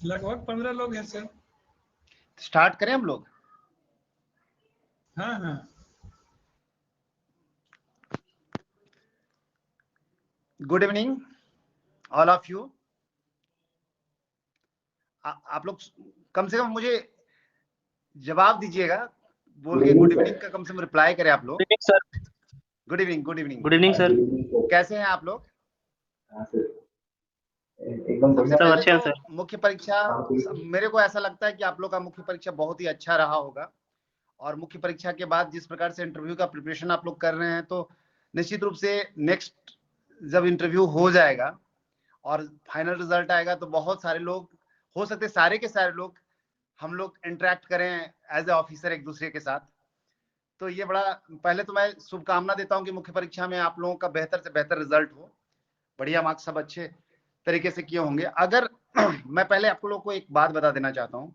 लगभग 15 लोग हैं सर। स्टार्ट करें हम लोग? हाँ हाँ। Good evening all of you. आप लोग कम से कम मुझे जवाब दीजिएगा, बोल के गुड इवनिंग का कम से कम रिप्लाई करें आप लोग। Sir good evening. Good evening. Good evening sir. कैसे हैं आप लोग? एकदम सबसे बढ़िया। पहले अच्छे हैं तो सर। मुख्य परीक्षा, मेरे को ऐसा लगता है कि आप लोग का मुख्य परीक्षा बहुत ही अच्छा रहा होगा। और मुख्य परीक्षा के बाद जिस प्रकार से इंटरव्यू का प्रिपरेशन आप लोग कर रहे हैं, तो निश्चित रूप से नेक्स्ट जब इंटरव्यू हो जाएगा और फाइनल रिजल्ट आएगा तो बहुत सारे लोग, हो सकते सारे के सारे लोग, हम लोग इंटरेक्ट करें एज ए ऑफिसर एक दूसरे के साथ। तो ये बड़ा, पहले तो मैं शुभकामना देता हूं कि मुख्य परीक्षा में आप लोगों का बेहतर से बेहतर रिजल्ट हो, बढ़िया मार्क्स सब अच्छे तरीके से किए होंगे। अगर मैं पहले आप लोगों को एक बात बता देना चाहता हूं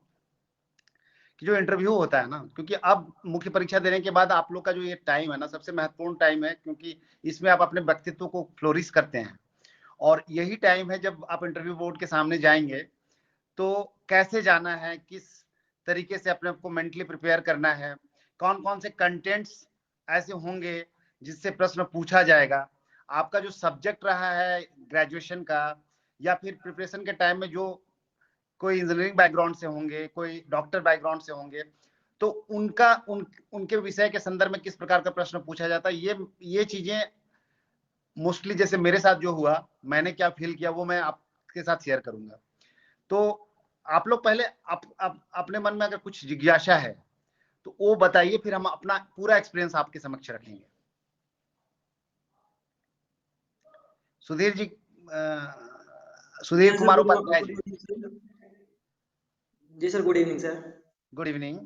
कि जो इंटरव्यू होता है ना, क्योंकि अब मुख्य परीक्षा देने के बाद आप लोग का जो ये टाइम है ना, सबसे महत्वपूर्ण टाइम है, क्योंकि इसमें आप अपने व्यक्तित्व को फ्लोरिश करते हैं। और यही टाइम है जब आप इंटरव्यू बोर्ड के सामने जाएंगे तो कैसे जाना है, किस तरीके से अपने को मेंटली प्रिपेयर करना है, कौन कौन से कंटेंट्स ऐसे होंगे जिससे प्रश्न पूछा जाएगा, आपका जो सब्जेक्ट रहा है ग्रेजुएशन का या फिर प्रिपरेशन के टाइम में, जो कोई इंजीनियरिंग बैकग्राउंड से होंगे, कोई डॉक्टर बैकग्राउंड से होंगे, तो उनके विषय के संदर्भ में किस प्रकार का प्रश्न पूछा जाता है, ये चीजें मोस्टली जैसे मेरे साथ जो हुआ, मैंने क्या फील किया, वो मैं आपके साथ शेयर करूंगा। तो आप लोग पहले अपने मन में अगर कुछ जिज्ञासा है तो वो बताइए, फिर हम अपना पूरा एक्सपीरियंस आपके समक्ष रखेंगे। सुधीर जी, सुधीर कुमार उपाध्याय जी। जी sir, good evening sir. Good evening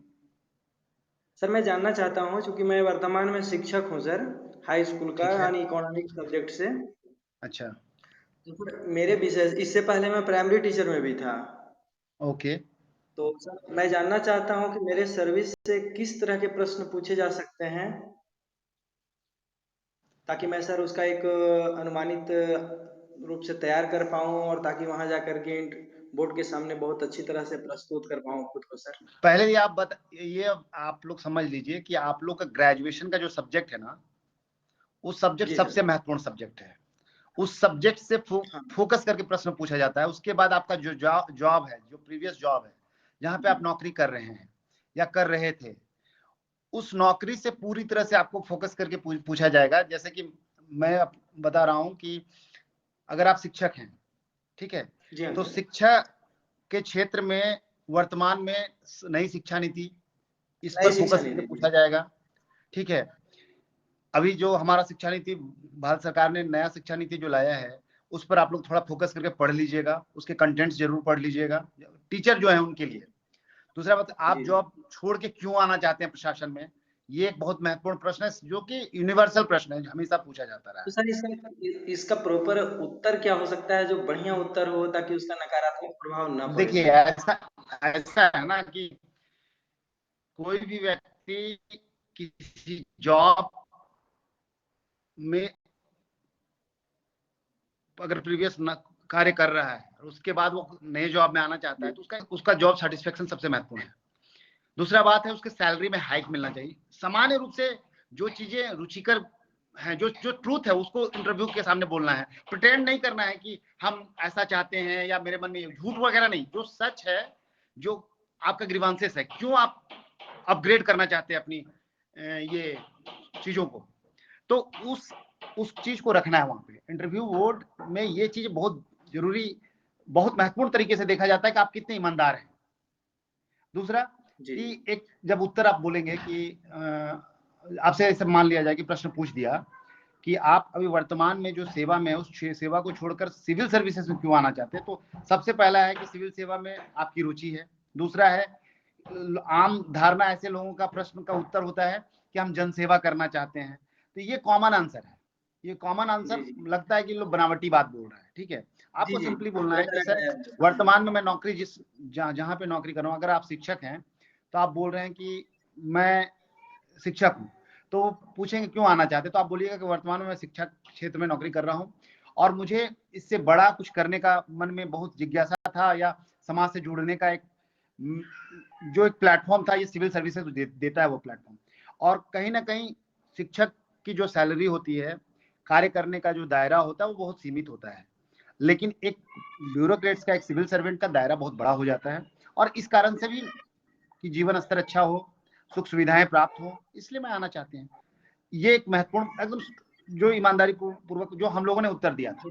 sir, मैं जानना चाहता हूँ, चूंकि मैं वर्तमान में शिक्षक हूँ सर, हाई स्कूल का, यानी इकोनॉमिक्स सब्जेक्ट से। अच्छा। तो सर मेरे विषय, इससे पहले मैं प्राइमरी टीचर में भी था। ओके। तो सर मैं जानना चाहता हूँ कि मेरे सर्विस से किस तरह के प्रश्न पूछे जा सकते हैं, ताकि मैं सर उसका एक अनुमानित रूप से तैयार कर पाऊँ, और ताकि वहां जाकर के बोर्ड के सामने बहुत अच्छी तरह से प्रस्तुत कर पाऊँ खुद को सर। पहले ये आप लोग समझ लीजिए कि आप लोग का ग्रेजुएशन का जो सब्जेक्ट है ना, उस सब्जेक्ट सबसे महत्वपूर्ण सब्जेक्ट है। उस सब्जेक्ट से फोकस करके प्रश्न पूछा जाता है। उसके बाद आपका जो जॉब है, जो प्रीवियस जॉब है, जहां पे आप नौकरी कर रहे हैं या कर रहे थे, उस नौकरी से पूरी तरह से आपको फोकस करके पूछा जाएगा। जैसे कि मैं बता रहा हूं कि अगर आप शिक्षक हैं, ठीक है, तो शिक्षा के क्षेत्र में वर्तमान में नई शिक्षा नीति, इस पर फोकस करके पूछा जाएगा। ठीक है, अभी जो हमारा शिक्षा नीति, भारत सरकार ने नया शिक्षा नीति जो लाया है, उस पर आप लोग थोड़ा फोकस करके पढ़ लीजिएगा, उसके कंटेंट्स जरूर पढ़ लीजिएगा, टीचर जो है उनके लिए। दूसरा बात, आप जॉब छोड़ के क्यों आना चाहते हैं प्रशासन में, ये एक बहुत महत्वपूर्ण प्रश्न है, जो कि यूनिवर्सल प्रश्न है, हमेशा पूछा जाता रहा है। तो सर इसका प्रॉपर उत्तर क्या हो सकता है, जो बढ़िया उत्तर हो, ताकि उसका नकारात्मक प्रभाव ना पड़े? देखिए, ऐसा है ना कि कोई भी व्यक्ति किसी जॉब में अगर प्रीवियस कार्य कर रहा है और उसके बाद वो नए जॉब में आना चाहता है, तो उसका जॉब सेटिस्फेक्शन सबसे महत्वपूर्ण है। दूसरा बात है, उसके सैलरी में हाइक मिलना चाहिए। सामान्य रूप से जो चीजें रुचिकर हैं, जो ट्रूथ है, उसको इंटरव्यू के सामने बोलना है। प्रिटेंड नहीं करना है कि हम ऐसा चाहते हैं या मेरे मन में झूठ वगैरह नहीं। जो सच है, जो आपका ग्रीवांसेस है, क्यों आप अपग्रेड करना चाहते हैं अपनी ये चीजों को, तो उस चीज को रखना है वहां पे। इंटरव्यू बोर्ड में ये चीज बहुत जरूरी, बहुत महत्वपूर्ण तरीके से देखा जाता है कि आप कितने ईमानदार हैं। दूसरा कि एक जब उत्तर आप बोलेंगे कि आपसे ऐसे मान लिया जाए कि प्रश्न पूछ दिया कि आप अभी वर्तमान में जो सेवा में, उस सेवा को छोड़कर सिविल सर्विसेज में क्यों आना चाहते हैं, तो सबसे पहला है कि सिविल सेवा में आपकी रुचि है। दूसरा है, आम धारणा ऐसे लोगों का प्रश्न का उत्तर होता है कि हम जनसेवा करना चाहते हैं। तो ये कॉमन आंसर है, ये कॉमन आंसर लगता है कि लोग बनावटी बात बोल रहे हैं। ठीक है, आपको सिंपली बोलना है कि सर वर्तमान में मैं नौकरी जहां पे नौकरी कर रहा हूं, अगर आप शिक्षक हैं तो आप बोल रहे हैं कि मैं शिक्षक हूं, तो पूछेंगे क्यों आना चाहते, तो आप बोलिएगा कि वर्तमान में मैं शिक्षा क्षेत्र में नौकरी कर रहा हूं और मुझे इससे बड़ा कुछ करने का मन में बहुत जिज्ञासा था, या समाज से जुड़ने का एक जो एक प्लेटफॉर्म था, ये सिविल सर्विसेज देता है वो प्लेटफॉर्म। और कहीं ना कहीं शिक्षक की जो सैलरी होती है, कार्य करने का जो दायरा होता है वो बहुत सीमित होता है, लेकिन एक ब्यूरोक्रेट्स का, एक सिविल सर्वेंट का दायरा बहुत बड़ा हो जाता है। और इस कारण से भी कि जीवन स्तर अच्छा हो, सुख सुविधाएं प्राप्त हो, इसलिए मैं आना चाहते हैं। ये एक महत्वपूर्ण एकदम जो ईमानदारी पूर्वक जो हम लोगों ने उत्तर दिया था,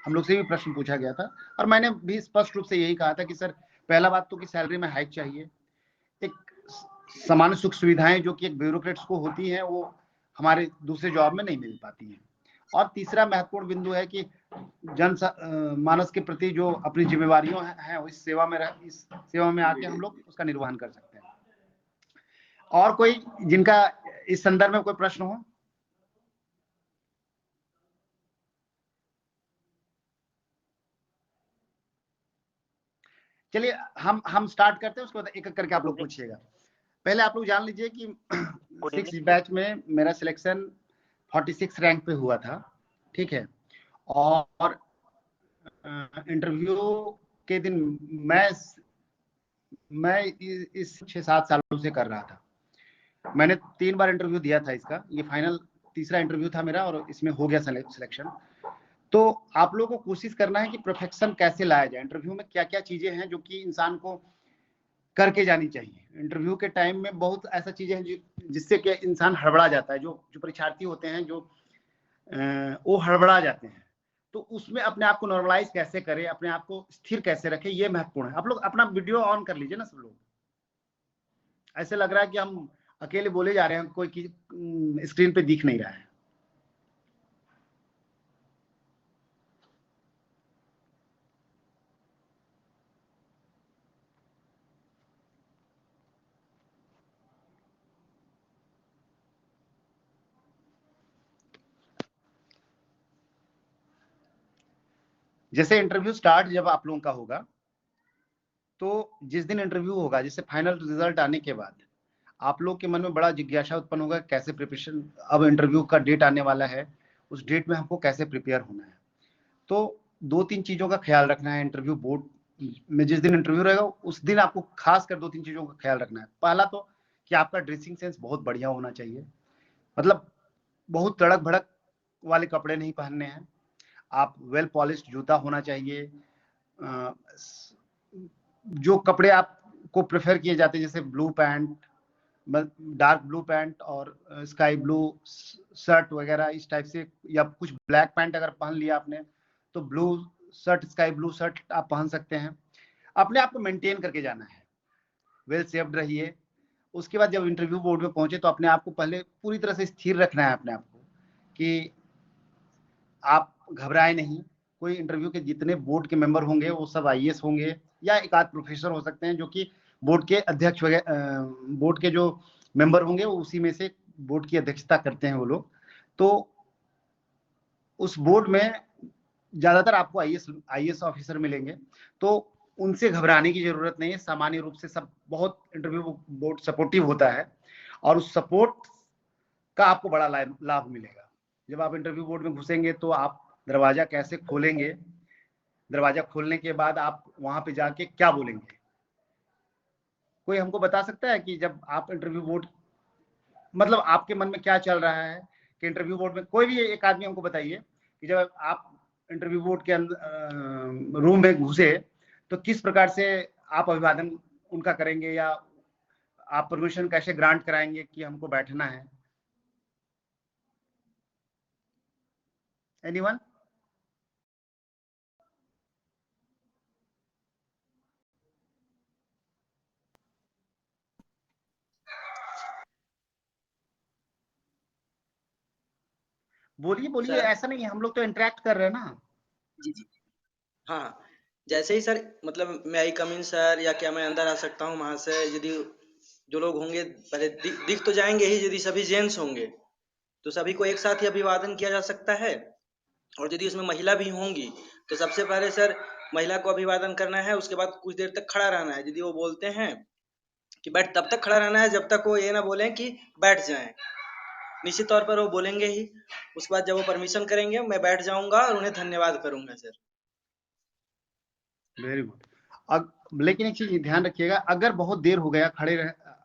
हम लोग से भी प्रश्न पूछा गया था और मैंने भी स्पष्ट रूप से यही कहा था कि सर पहला बात तो कि सैलरी में हाइक चाहिए, एक सामान्य सुख सुविधाएं जो कि एक ब्यूरोक्रेट्स को होती हैं वो हमारे दूसरे जॉब में नहीं मिल पाती हैं। और तीसरा महत्वपूर्ण बिंदु है कि मानस के प्रति जो अपनी जिम्मेवारियों हैं इस सेवा में आके हम लोग उसका निर्वहन कर सकते हैं। और कोई जिनका इस संदर्भ में कोई प्रश्न हो? चलिए हम स्टार्ट करते हैं, उसके बाद एक एक करके आप लोग पूछिएगा। पहले आप लोग जान लीजिए कि 6 बैच में मेरा सिलेक्शन 46 रैंक पे हुआ था, ठीक है। और इंटरव्यू के दिन मैं इस 6-7 सालों से कर रहा था। मैंने 3 बार इंटरव्यू दिया था इसका, ये फाइनल तीसरा इंटरव्यू था मेरा और इसमें हो गया सिलेक्शन। तो आप लोगों को कोशिश करना है कि परफेक्शन कैसे लाया जाए, इंटरव्यू में क्या क्या चीजें हैं जो कि इंसान को करके जानी चाहिए। इंटरव्यू के टाइम में बहुत ऐसा चीजें हैं जिससे कि इंसान हड़बड़ा जाता है, जो परीक्षार्थी होते हैं जो वो हड़बड़ा जाते हैं। तो उसमें अपने आप को नॉर्मलाइज कैसे करें, अपने आप को स्थिर कैसे रखें, ये महत्वपूर्ण है। आप लोग अपना वीडियो ऑन कर लीजिए ना सब लोग। ऐसे लग रहा है कि हम अकेले बोले जा रहे हैं, कोई स्क्रीन पे दिख नहीं रहा है। जैसे इंटरव्यू स्टार्ट जब आप लोगों का होगा, तो जिस दिन इंटरव्यू होगा, जैसे फाइनल रिजल्ट आने के बाद आप लोग के मन में बड़ा जिज्ञासा उत्पन्न होगा, कैसे प्रिपरेशन, अब इंटरव्यू का डेट आने वाला है, उस डेट में हमको कैसे प्रिपेयर होना है। तो 2-3 चीजों का ख्याल रखना है। इंटरव्यू बोर्ड में जिस दिन इंटरव्यू रहेगा उस दिन आपको खासकर 2-3 चीजों का ख्याल रखना है। पहला तो कि आपका ड्रेसिंग सेंस बहुत बढ़िया होना चाहिए, मतलब बहुत तड़क भड़क वाले कपड़े नहीं पहनने हैं। आप वेल पॉलिश्ड जूता होना चाहिए। जो कपड़े आपको प्रेफर किए जाते हैं जैसे blue pant, dark blue pant और स्काई ब्लू शर्ट वगैरह इस टाइप से, या कुछ ब्लैक पैंट अगर पहन लिया आपने तो blue shirt, sky blue shirt आप पहन सकते हैं। अपने आप को मेंटेन करके जाना है, वेल सेव्ड रहिए। उसके बाद जब इंटरव्यू बोर्ड में पहुंचे तो अपने आप को पहले पूरी तरह से स्थिर रखना है अपने आप को, कि आप घबराए नहीं। कोई इंटरव्यू के जितने बोर्ड के मेंबर होंगे वो सब आईएएस होंगे या एक आध प्रोफेसर हो सकते हैं जो कि बोर्ड के अध्यक्ष वगैरह, बोर्ड के जो मेंबर होंगे वो उसी में से बोर्ड की अध्यक्षता करते हैं वो लोग। तो उस बोर्ड में ज्यादातर आपको आईएएस ऑफिसर मिलेंगे, तो उनसे घबराने की जरूरत नहीं है। सामान्य रूप से सब बहुत इंटरव्यू बोर्ड सपोर्टिव होता है और उस सपोर्ट का आपको बड़ा लाभ मिलेगा। जब आप इंटरव्यू बोर्ड में घुसेंगे तो आप दरवाजा कैसे खोलेंगे, दरवाजा खोलने के बाद आप वहां पे जाके क्या बोलेंगे, कोई हमको बता सकता है कि जब आप इंटरव्यू बोर्ड, मतलब आपके मन में क्या चल रहा है कि इंटरव्यू बोर्ड में, कोई भी एक आदमी हमको बताइए कि जब आप इंटरव्यू बोर्ड के अंदर रूम में घुसे तो किस प्रकार से आप अभिवादन उनका करेंगे, या आप परमिशन कैसे ग्रांट कराएंगे कि हमको बैठना है। एनीवन? बोलिए बोलिए, ऐसा नहीं है, हम लोग तो इंटरेक्ट कर रहे हैं ना। जी जी। हाँ, जैसे ही सर, मतलब मैं आई कम इन सर, या क्या मैं अंदर आ सकता हूँ वहां से? यदि जो लोग होंगे पहले दिख तो जाएंगे ही, यदि सभी जेंट्स होंगे तो सभी को एक साथ ही अभिवादन किया जा सकता है। और यदि उसमें महिला भी होंगी तो सबसे पहले सर महिला को अभिवादन करना है, उसके बाद कुछ देर तक खड़ा रहना है। यदि वो बोलते हैं कि बैठ, तब तक खड़ा रहना है जब तक वो ये ना बोलें कि बैठ जाएं। निश्चित तौर पर वो बोलेंगे ही, उसके बाद जब वो परमिशन करेंगे मैं बैठ जाऊंगा और उन्हें धन्यवाद करूंगा सर। Very good. लेकिन एक चीज ध्यान रखिएगा, अगर बहुत देर हो गया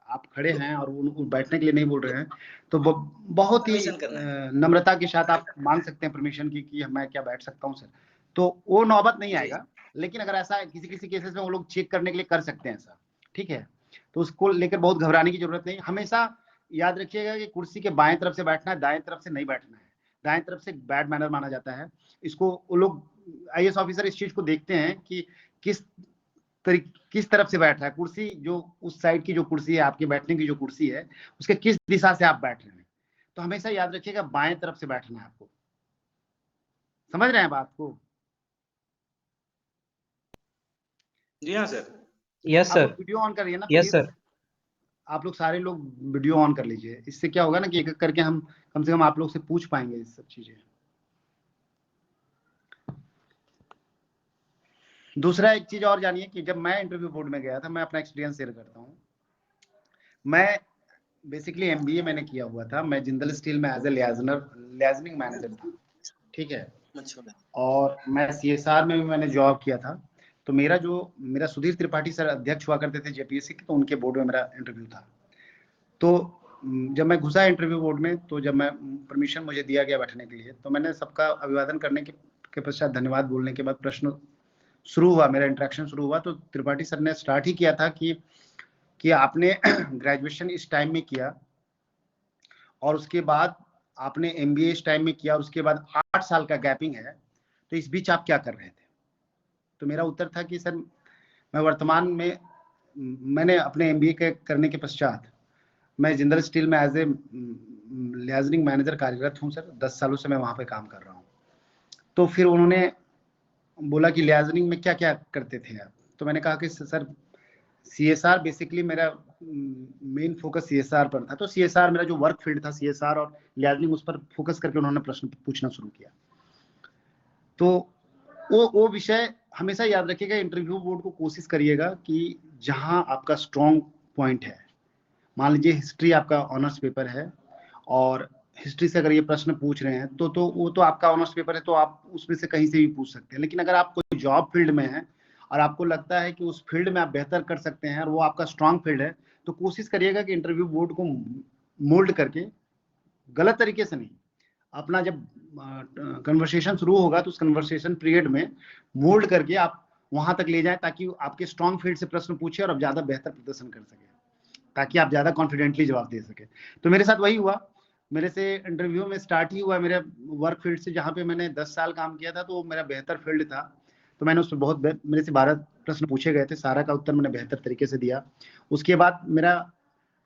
आप खड़े हैं और उनको बैठने के लिए नहीं बोल रहे हैं, तो बहुत ही परमिशन करना है। नम्रता के साथ आप मांग सकते हैं परमिशन की कि मैं क्या बैठ सकता हूं सर, तो वो नौबत नहीं जी। आएगा। लेकिन अगर ऐसा किसी किसी केसेस में वो लोग चेक करने के लिए कर सकते हैं ऐसा, ठीक है, तो उसको लेकर बहुत घबराने की जरूरत नहीं। हमेशा याद रखिएगा कि कुर्सी के बाएं तरफ से बैठना है, दाएं तरफ से नहीं बैठना है। दाएं तरफ से बैड मैनर माना जाता है। इसको वो लोग आईएएस ऑफिसर इस चीज को देखते हैं कि किस तरफ से बैठ रहा है कुर्सी, जो उस साइड की जो कुर्सी है, आपके बैठने की जो कुर्सी है, उसके किस दिशा से आप बैठ रहे हैं। तो हमेशा याद रखिएगा बाएं तरफ से बैठना है आपको। समझ रहे हैं बात को? जी हाँ सर। यस आप सर। लोग वीडियो ऑन करिए ना यस प्लीज। सर। आप लोग सारे लोग वीडियो ऑन कर लीजिए। इससे क्या होगा ना कि एक एक करके हम कम से कम आप लोग से पूछ पाएंगे ये सब चीजें। दूसरा एक चीज और जानिए कि जब मैं इंटरव्यू बोर्ड में गया था, मैं अपना एक्सपीरियंस शेयर करता हूँ। मैं बेसिकली एमबीए मैंने किया हुआ था। मैं जिंदल स्टील में एज ए लियाजनिंग मैनेजर था, ठीक है, और मैं सीएसआर में भी मैंने जॉब किया था। तो मेरा सुधीर त्रिपाठी सर अध्यक्ष हुआ करते थे जेपीएससी के, तो उनके बोर्ड में मेरा इंटरव्यू था। तो जब मैं घुसा इंटरव्यू बोर्ड में, तो जब मैं परमिशन मुझे दिया गया बैठने के लिए, तो मैंने सबका अभिवादन करने के पश्चात धन्यवाद बोलने के बाद प्रश्न शुरू हुआ, मेरा इंटरेक्शन शुरू हुआ। तो त्रिपाठी सर ने स्टार्ट ही किया था कि आपने ग्रेजुएशन इस टाइम में किया और उसके बाद आपने एमबीए इस टाइम में किया और उसके बाद 8 साल का गैपिंग है, तो इस बीच आप क्या कर रहे थे? तो मेरा उत्तर था कि सर मैं वर्तमान में मैंने अपने एमबीए करने के पश्चात मैं जिंदल स्टील में एज ए लियाजनिंग मैनेजर कार्यरत हूँ सर। 10 सालों से मैं वहाँ पे काम कर रहा हूँ। तो फिर उन्होंने बोला कि लियाजनिंग में क्या क्या करते थे आप? तो मैंने कहा कि सर सीएसआर बेसिकली मेरा मेन फोकस सीएसआर पर था। तो सीएसआर मेरा जो वर्क फील्ड था सीएसआर और लियाजनिंग, उस पर फोकस करके उन्होंने प्रश्न पूछना शुरू किया। तो वो विषय हमेशा याद रखिएगा। इंटरव्यू बोर्ड को कोशिश करिएगा कि जहां आपका स्ट्रॉन्ग पॉइंट है, मान लीजिए हिस्ट्री आपका ऑनर्स पेपर है और हिस्ट्री से अगर ये प्रश्न पूछ रहे हैं तो वो तो आपका ऑनर्स पेपर है, तो आप उसमें से कहीं से भी पूछ सकते हैं। लेकिन अगर आप कोई जॉब फील्ड में है और आपको लगता है कि उस फील्ड में आप बेहतर कर सकते हैं और वो आपका स्ट्रांग फील्ड है, तो कोशिश करिएगा कि इंटरव्यू बोर्ड को मोल्ड करके, गलत तरीके से नहीं, अपना जब कन्वर्सेशन शुरू होगा तो उस कन्वर्सेशन पीरियड में मोल्ड करके आप वहां तक ले जाएं ताकि आपके स्ट्रांग फील्ड से प्रश्न पूछे और आप ज्यादा बेहतर प्रदर्शन कर सके, ताकि आप ज्यादा कॉन्फिडेंटली जवाब दे सके। तो मेरे साथ वही हुआ। मेरे से इंटरव्यू में स्टार्ट ही हुआ मेरे वर्क फील्ड से, जहाँ पे मैंने 10 साल काम किया था, तो वो मेरा बेहतर फील्ड था। तो मैंने उसमें मेरे से 12 प्रश्न पूछे गए थे, सारा का उत्तर मैंने बेहतर तरीके से दिया। उसके बाद मेरा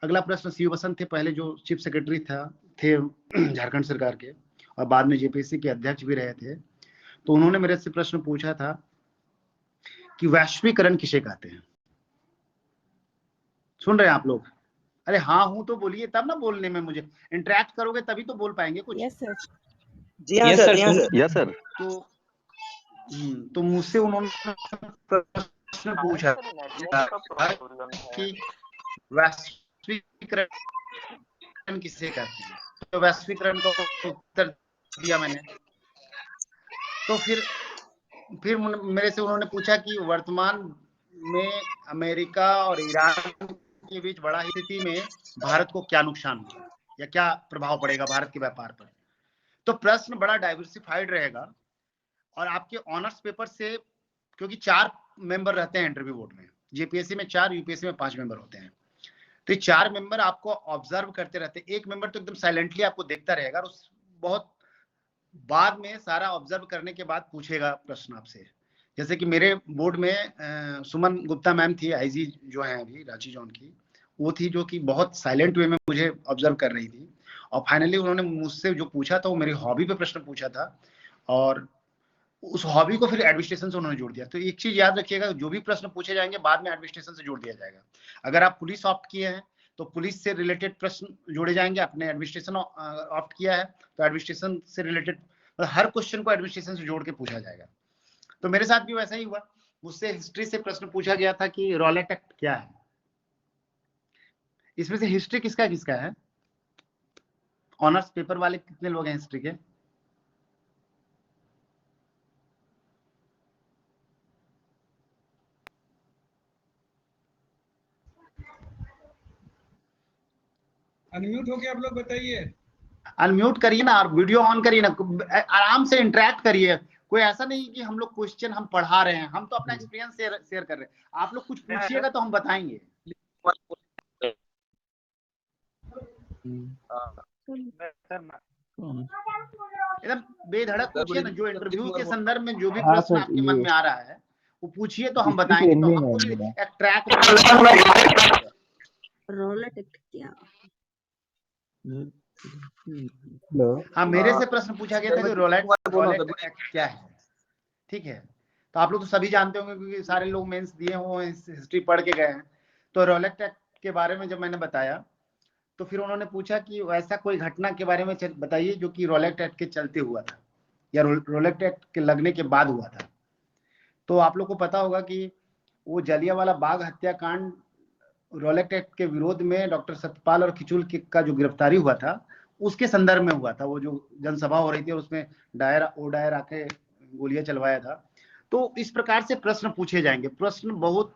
अगला प्रश्न सीयू बसंत थे, पहले जो चीफ सेक्रेटरी थे झारखंड सरकार के और बाद में जेपीएससी के अध्यक्ष भी रहे थे। तो उन्होंने मेरे से प्रश्न पूछा था कि वैश्वीकरण किसे कहते हैं? सुन रहे हैं आप लोग? अरे हाँ हूं तो बोलिए, तब ना बोलने में मुझे इंटरेक्ट करोगे तभी तो बोल पाएंगे कुछ। Yes sir. जी हाँ यस सर। सर। जी हाँ सर। Yes sir. तो मुझसे उन्होंने प्रश्न पूछा कि वैश्वीकरण किसे कहते हैं? तो वैश्वीकरण का उत्तर दिया मैंने। तो फिर मेरे से उन्होंने पूछा कि वर्तमान में अमेरिका और ईरान के बीच बड़ा स्थिति में भारत को क्या नुकसान होगा या क्या प्रभाव पड़ेगा भारत के व्यापार पर। तो प्रश्न बड़ा डाइवर्सिफाइड रहेगा और आपके ऑनर्स पेपर से, क्योंकि 4 मेंबर रहते हैं इंटरव्यू बोर्ड में, जेपीएससी में 4, यूपीएससी में 5 मेंबर होते हैं। तो ये 4 मेंबर आपको ऑब्जर्व करते रहते हैं। एक मेंबर तो एकदम साइलेंटली आपको देखता रहेगा और उस बहुत बाद में सारा ऑब्जर्व करने के बाद पूछेगा प्रश्न आपसे। जैसे कि मेरे बोर्ड में सुमन गुप्ता मैम थी, आईजी जो है अभी रांची जोन की, वो थी जो कि बहुत साइलेंट वे में मुझे ऑब्जर्व कर रही थी। और फाइनली उन्होंने मुझसे जो पूछा था वो मेरी हॉबी पे प्रश्न पूछा था और उस हॉबी को फिर एडमिनिस्ट्रेशन से उन्होंने जोड़ दिया। तो एक चीज याद रखिएगा, जो भी प्रश्न पूछे जाएंगे बाद में एडमिनिस्ट्रेशन से जोड़ दिया जाएगा। अगर आप पुलिस ऑप्ट किए हैं तो पुलिस से रिलेटेड प्रश्न जोड़े जाएंगे, आपने एडमिनिस्ट्रेशन ऑप्ट किया है तो एडमिनिस्ट्रेशन से रिलेटेड हर क्वेश्चन को एडमिनिस्ट्रेशन से जोड़ के पूछा जाएगा। तो मेरे साथ भी वैसा ही हुआ। मुझसे हिस्ट्री से प्रश्न पूछा गया था कि रॉलेट एक्ट क्या है। इसमें से हिस्ट्री किसका किसका है? ऑनर्स पेपर वाले कितने लोग हैं हिस्ट्री के? अनम्यूट होके आप लोग बताइए। अनम्यूट करिए ना और वीडियो ऑन करिए ना, आराम से इंटरेक्ट करिए। कोई ऐसा नहीं कि हम लोग क्वेश्चन हम पढ़ा रहे हैं, हम तो अपना एक्सपीरियंस शेयर कर रहे हैं। आप लोग कुछ पूछिएगा तो हम बताएंगे। एकदम बेधड़क पूछिए ना, जो इंटरव्यू के संदर्भ में जो भी हाँ प्रश्न सर, आपके मन में आ रहा है वो पूछिए तो हम डिस्ट्रिक्ट बताएंगे। तो एमबी हम में खुद मेरा। एक ट्रैक बनाएंगे। हेलो। हाँ, मेरे से प्रश्न पूछा गया था कि रोलेट एक्ट क्या है। ठीक है, तो आप लोग तो सभी जानते होंगे क्योंकि सारे लोग मेंस दिए हुए, हिस्ट्री पढ़ के गए हैं। तो रोलेट एक्ट के बारे में जब मैंने बताया तो फिर उन्होंने पूछा कि ऐसा कोई घटना के बारे में बताइए जो कि रोलेट एक्ट के चलते हुआ था या रोलेट एक्ट के लगने के बाद हुआ था। तो आप लोग को पता होगा कि वो जलियांवाला बाग हत्याकांड रोलेट एक्ट के विरोध में डॉक्टर सत्यपाल और खिचुल का जो गिरफ्तारी हुआ था उसके संदर्भ में हुआ था। वो जो जनसभा हो रही थी और उसमें डायर आके गोलियां चलवाया था। तो इस प्रकार से प्रश्न पूछे जाएंगे। प्रश्न बहुत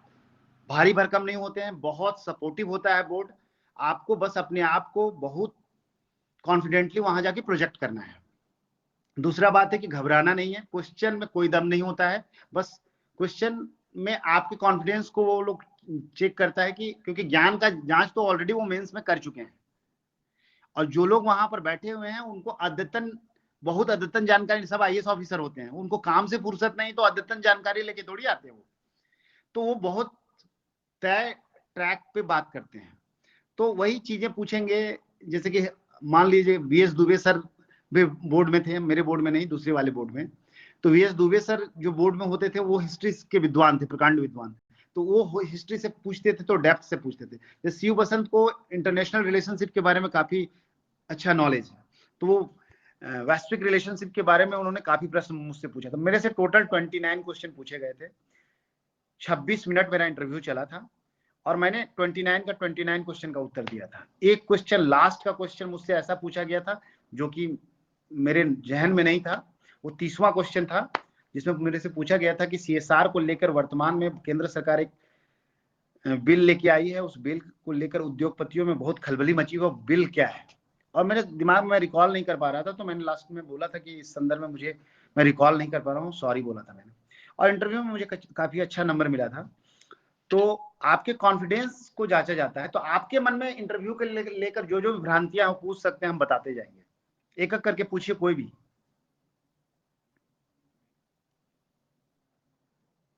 भारी भरकम नहीं होते हैं, बहुत सपोर्टिव होता है बोर्ड। आपको बस अपने आप को बहुत कॉन्फिडेंटली वहां जाके प्रोजेक्ट करना है। दूसरा बात है कि घबराना नहीं है, क्वेश्चन में कोई दम नहीं होता है। बस क्वेश्चन में आपके कॉन्फिडेंस को वो लोग चेक करता है कि क्योंकि ज्ञान का जांच तो ऑलरेडी वो मेंस में कर चुके हैं और जो लोग वहां पर बैठे हुए हैं उनको बहुत अद्यतन जानकारी, सब आईएएस ऑफिसर होते हैं, उनको काम से फुर्सत नहीं तो अद्यतन जानकारी लेके थोड़ी आते हैं वो। तो वो बहुत तय ट्रैक पे बात करते हैं। तो वही चीजें पूछेंगे, जैसे कि मान लीजिए वीएस दुबे सर भी बोर्ड में थे, मेरे बोर्ड में नहीं, दूसरे वाले बोर्ड में। तो वीएस दुबे सर जो बोर्ड में होते थे वो हिस्ट्री के विद्वान थे, प्रकांड विद्वान थे। तो वो हिस्ट्री से पूछते थे तो डेप्थ से पूछते थे। जैसे शिव बसंत को इंटरनेशनल रिलेशनशिप के बारे में काफी अच्छा नॉलेज है, तो वो वैश्विक रिलेशनशिप के बारे में उन्होंने काफी प्रश्न मुझसे पूछा था। मेरे से टोटल 29 क्वेश्चन पूछे गए थे। 26 मिनट मेरा इंटरव्यू चला था और मैंने 29 का 29 क्वेश्चन का उत्तर दिया था। एक क्वेश्चन, लास्ट का क्वेश्चन मुझसे ऐसा पूछा गया था जो कि मेरे जहन में नहीं था। वो 30वां क्वेश्चन था जिसमें मेरे से पूछा गया था कि सीएसआर को लेकर वर्तमान में केंद्र सरकार एक बिल लेके आई है, उस बिल को लेकर उद्योगपतियों में बहुत खलबली मची हुई, वो बिल क्या है। और मेरे दिमाग में रिकॉल नहीं कर पा रहा था, तो मैंने लास्ट में बोला था कि इस संदर्भ में मैं रिकॉल नहीं कर पा रहा हूँ, सॉरी बोला था मैंने। और इंटरव्यू में मुझे काफी अच्छा नंबर मिला था। तो आपके कॉन्फिडेंस को जांचा जाता है। तो आपके मन में इंटरव्यू के लेकर जो जो भ्रांतियां पूछ सकते हैं हम बताते जाएंगे। एक एक करके पूछिए कोई भी।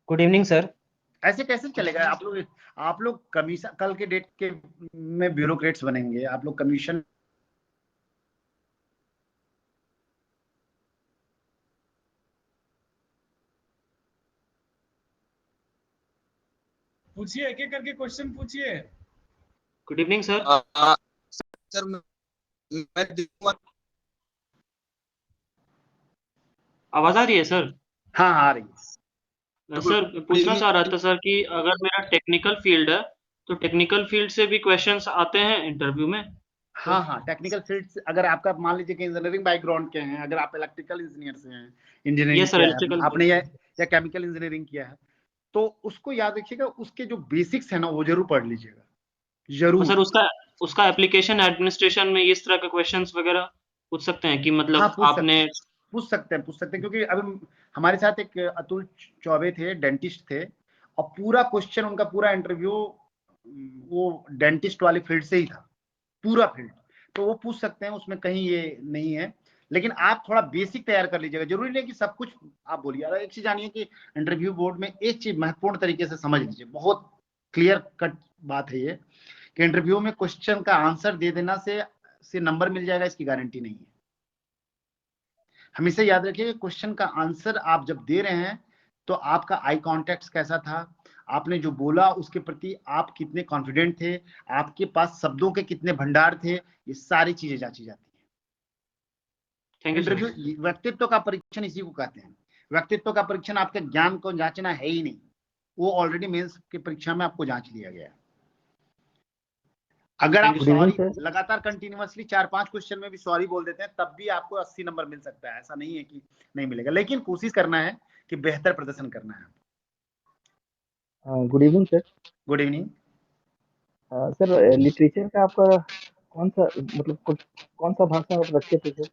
Good evening sir. ऐसे कैसे चलेगा? आप लोग कमीशन कल के डेट के में ब्यूरोक्रेट्स बनेंगे, आप लोग कमीशन पूछिए, एक एक करके क्वेश्चन पूछिए। Good evening sir. सर मैं देखूंगा। आवाज आ रही है सर? हाँ आ रही है। सर पूछना चाह रहा था सर कि अगर मेरा टेक्निकल फील्ड है तो टेक्निकल फील्ड से भी क्वेश्चंस आते हैं इंटरव्यू में? हाँ हाँ, टेक्निकल फील्ड अगर आपका मान लीजिए कि इंजीनियरिंग बैकग्राउंड के हैं, अगर आप इलेक्ट्रिकल इंजीनियर से हैं, इंजीनियरिंग यस सर, किया है इलेक्ट्रिकल। आपने या केमिकल इंजीनियरिंग किया है, तो उसको याद रखिएगा, उसके जो बेसिक्स है ना वो जरूर पढ़ लीजिएगा, तो जरूर। सर उसका एप्लीकेशन एडमिनिस्ट्रेशन में इस तरह के क्वेश्चंस वगैरह पूछ सकते हैं कि हाँ, मतलब आपने? पूछ सकते हैं क्योंकि अभी हमारे साथ एक अतुल चौबे थे, डेंटिस्ट थे, और पूरा क्वेश्चन उनका पूरा इंटरव्यू वो डेंटिस्ट वाली फील्ड से ही था, पूरा फील्ड। तो वो पूछ सकते हैं, उसमें कहीं ये नहीं है। लेकिन आप थोड़ा बेसिक तैयार कर लीजिएगा, जरूरी नहीं कि सब कुछ आप बोलिए। और एक चीज जानिए कि इंटरव्यू बोर्ड में एक चीज महत्वपूर्ण तरीके से समझ लीजिए, बहुत क्लियर कट बात है ये, कि इंटरव्यू में क्वेश्चन का आंसर दे देना से नंबर मिल जाएगा इसकी गारंटी नहीं है। हमेशा याद रखिए, क्वेश्चन का आंसर आप जब दे रहे हैं तो आपका आई कॉन्टेक्ट कैसा था, आपने जो बोला उसके प्रति आप कितने कॉन्फिडेंट थे, आपके पास शब्दों के कितने भंडार थे, ये सारी चीजें जांची जाती है। Thank you sir. इंटरव्यू व्यक्तित्व का परीक्षण इसी को कहते हैं। व्यक्तित्व का परीक्षण आपके ज्ञान को जांचना है ही नहीं, वो ऑलरेडी मेंस की परीक्षा में आपको जांच लिया गया है। अगर आप Thank you, सॉरी sir. लगातार कंटिन्यूअसली 4-5 क्वेश्चन में भी सॉरी बोल देते हैं तब भी आपको 80 नंबर मिल सकता है, ऐसा नहीं है कि नहीं मिलेगा। लेकिन कोशिश करना है कि बेहतर प्रदर्शन करना है। Good evening sir. Good evening. Sir literature का आपका कौन सा मतलब कौन सा भाषा आप रखे थे सर,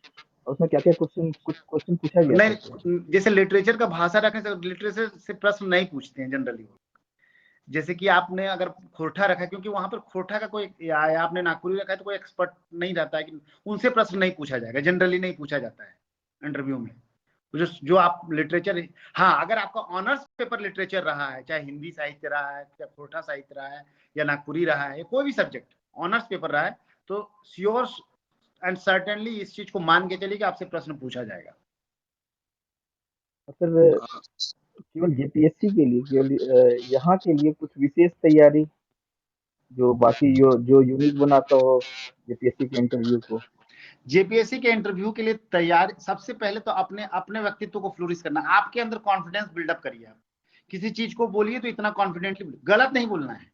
और उसमें क्या क्या क्वेश्चन, कुछ क्वेश्चन पूछा गया था क्या? नहीं, जैसे लिटरेचर का भाषा रखें तो लिटरेचर से प्रश्न नहीं पूछते हैं जनरली। जैसे कि आपने अगर खोरठा रखा है, क्योंकि वहां पर खोरठा का कोई, या आपने नागपुरी रखा है तो कोई एक्सपर्ट नहीं रहता है कि उनसे प्रश्न नहीं पूछा जाएगा, जनरली नहीं पूछा जाता है इंटरव्यू में। तो जो आप लिटरेचर, हाँ अगर आपका ऑनर्स पेपर लिटरेचर रहा है, चाहे हिंदी साहित्य रहा है या खोरठा साहित्य रहा है या नागपुरी रहा है, कोई भी सब्जेक्ट ऑनर्स पेपर रहा है, तो श्योर एंड सर्टेनली इस चीज को मान के चलिए कि आपसे प्रश्न पूछा जाएगा। सर केवल जेपीएससी के लिए, केवल यहाँ के लिए कुछ विशेष तैयारी जो बाकी जो यूनिक बनाता हो जेपीएससी के इंटरव्यू को? जेपीएससी के इंटरव्यू के लिए तैयार, सबसे पहले तो अपने अपने व्यक्तित्व को फ्लोरिश करना, आपके अंदर कॉन्फिडेंस बिल्डअप करिए। आप किसी चीज को बोलिए तो इतना कॉन्फिडेंटली, गलत नहीं बोलना है,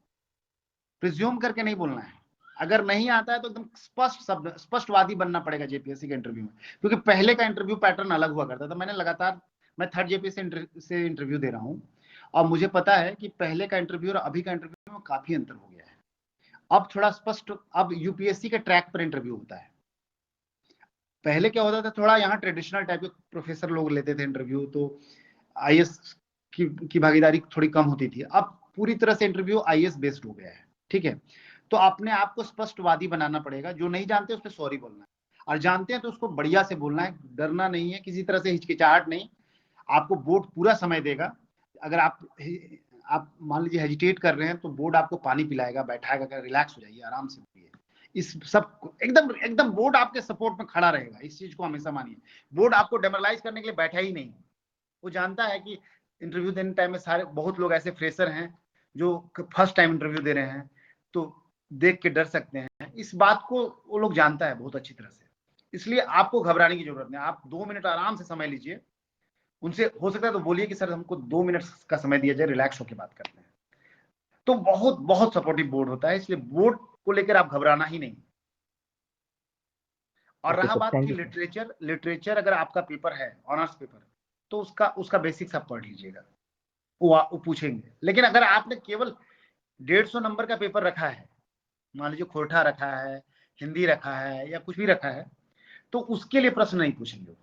प्रिज्यूम करके नहीं बोलना है। अगर नहीं आता है तो एकदम स्पष्ट शब्द, स्पष्टवादी बनना पड़ेगा जेपीएससी के इंटरव्यू में, क्योंकि पहले का इंटरव्यू पैटर्न अलग हुआ करता था। मैंने लगातार, मैं थर्ड जेपीएससी से इंटरव्यू दे रहा हूँ, और मुझे पता है कि पहले का इंटरव्यू और अभी का इंटरव्यू में काफी अंतर हो गया है। अब थोड़ा स्पष्ट, अब यूपीएससी के ट्रैक पर इंटरव्यू होता है। पहले क्या होता था, थोड़ा यहाँ ट्रेडिशनल टाइप के प्रोफेसर लोग लेते थे इंटरव्यू, तो आईएएस की भागीदारी थोड़ी कम होती थी। अब पूरी तरह से इंटरव्यू आईएएस बेस्ड हो गया है, ठीक है। तो अपने आप को स्पष्टवादी बनाना पड़ेगा, जो नहीं जानते उस पर सॉरी बोलना है, और जानते हैं तो उसको बढ़िया से बोलना है, डरना नहीं है, किसी तरह से हिचकिचाहट नहीं। आपको बोर्ड पूरा समय देगा। अगर आप मान लीजिए हेजिटेट कर रहे हैं तो बोर्ड आपको पानी पिलाएगा, बैठाएगा, रिलैक्स हो जाइए, आराम से बोलिए। इस सब एकदम एकदम बोर्ड आपके सपोर्ट में खड़ा रहेगा, इस चीज को हमेशा मानिए। बोर्ड आपको डेमोरलाइज करने के लिए बैठा ही नहीं, वो जानता है कि इंटरव्यू देने टाइम में सारे, बहुत लोग ऐसे फ्रेशर हैं जो फर्स्ट टाइम इंटरव्यू दे रहे हैं, तो देख के डर सकते हैं। इस बात को वो लोग जानता है बहुत अच्छी तरह से, इसलिए आपको घबराने की जरूरत नहीं। आप 2 मिनट आराम से समय लीजिए, उनसे हो सकता है तो बोलिए कि सर हमको 2 मिनट का समय दिया जाए, रिलैक्स होकर बात करते हैं। तो बहुत बहुत सपोर्टिव बोर्ड होता है, इसलिए बोर्ड को लेकर आप घबराना ही नहीं। और ओके रहा सर, बात थैंक की यू सर। लिटरेचर अगर आपका पेपर है ऑनर्स पेपर, तो उसका बेसिक्स आप पढ़ लीजिएगा, वो पूछेंगे। लेकिन अगर आपने केवल 150 नंबर का पेपर रखा है, मान लीजिए खोरठा रखा है, हिंदी रखा है, या कुछ भी रखा है, तो उसके लिए प्रश्न नहीं पूछेंगे,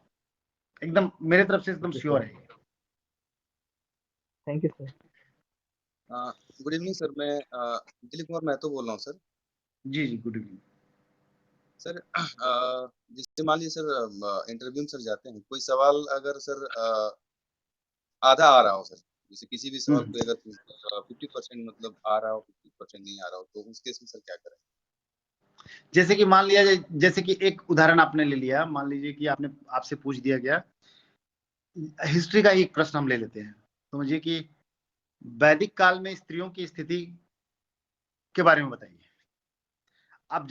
एकदम मेरे तरफ से एकदम श्योर है। Thank you sir. Good evening sir, मैं दिलीप कुमार महतो बोल रहा हूँ सर। जी जी, गुड इवनिंग सर जैसे मान लीजिए सर इंटरव्यू में सर जाते हैं, कोई सवाल अगर सर आधा आ रहा हो सर, जैसे किसी भी सवाल को अगर 50% मतलब आ रहा हो, 50% नहीं आ रहा हो, तो उस केस में सर क्या करें? जैसे कि मान लिया, जैसे कि एक उदाहरण आपने ले लिया, मान लीजिए कि आपसे पूछ दिया गया हिस्ट्री का एक प्रश्न हम ले लेते हैं, समझिए कि वैदिक काल में स्त्रियों की स्थिति के बारे में बताइए। आप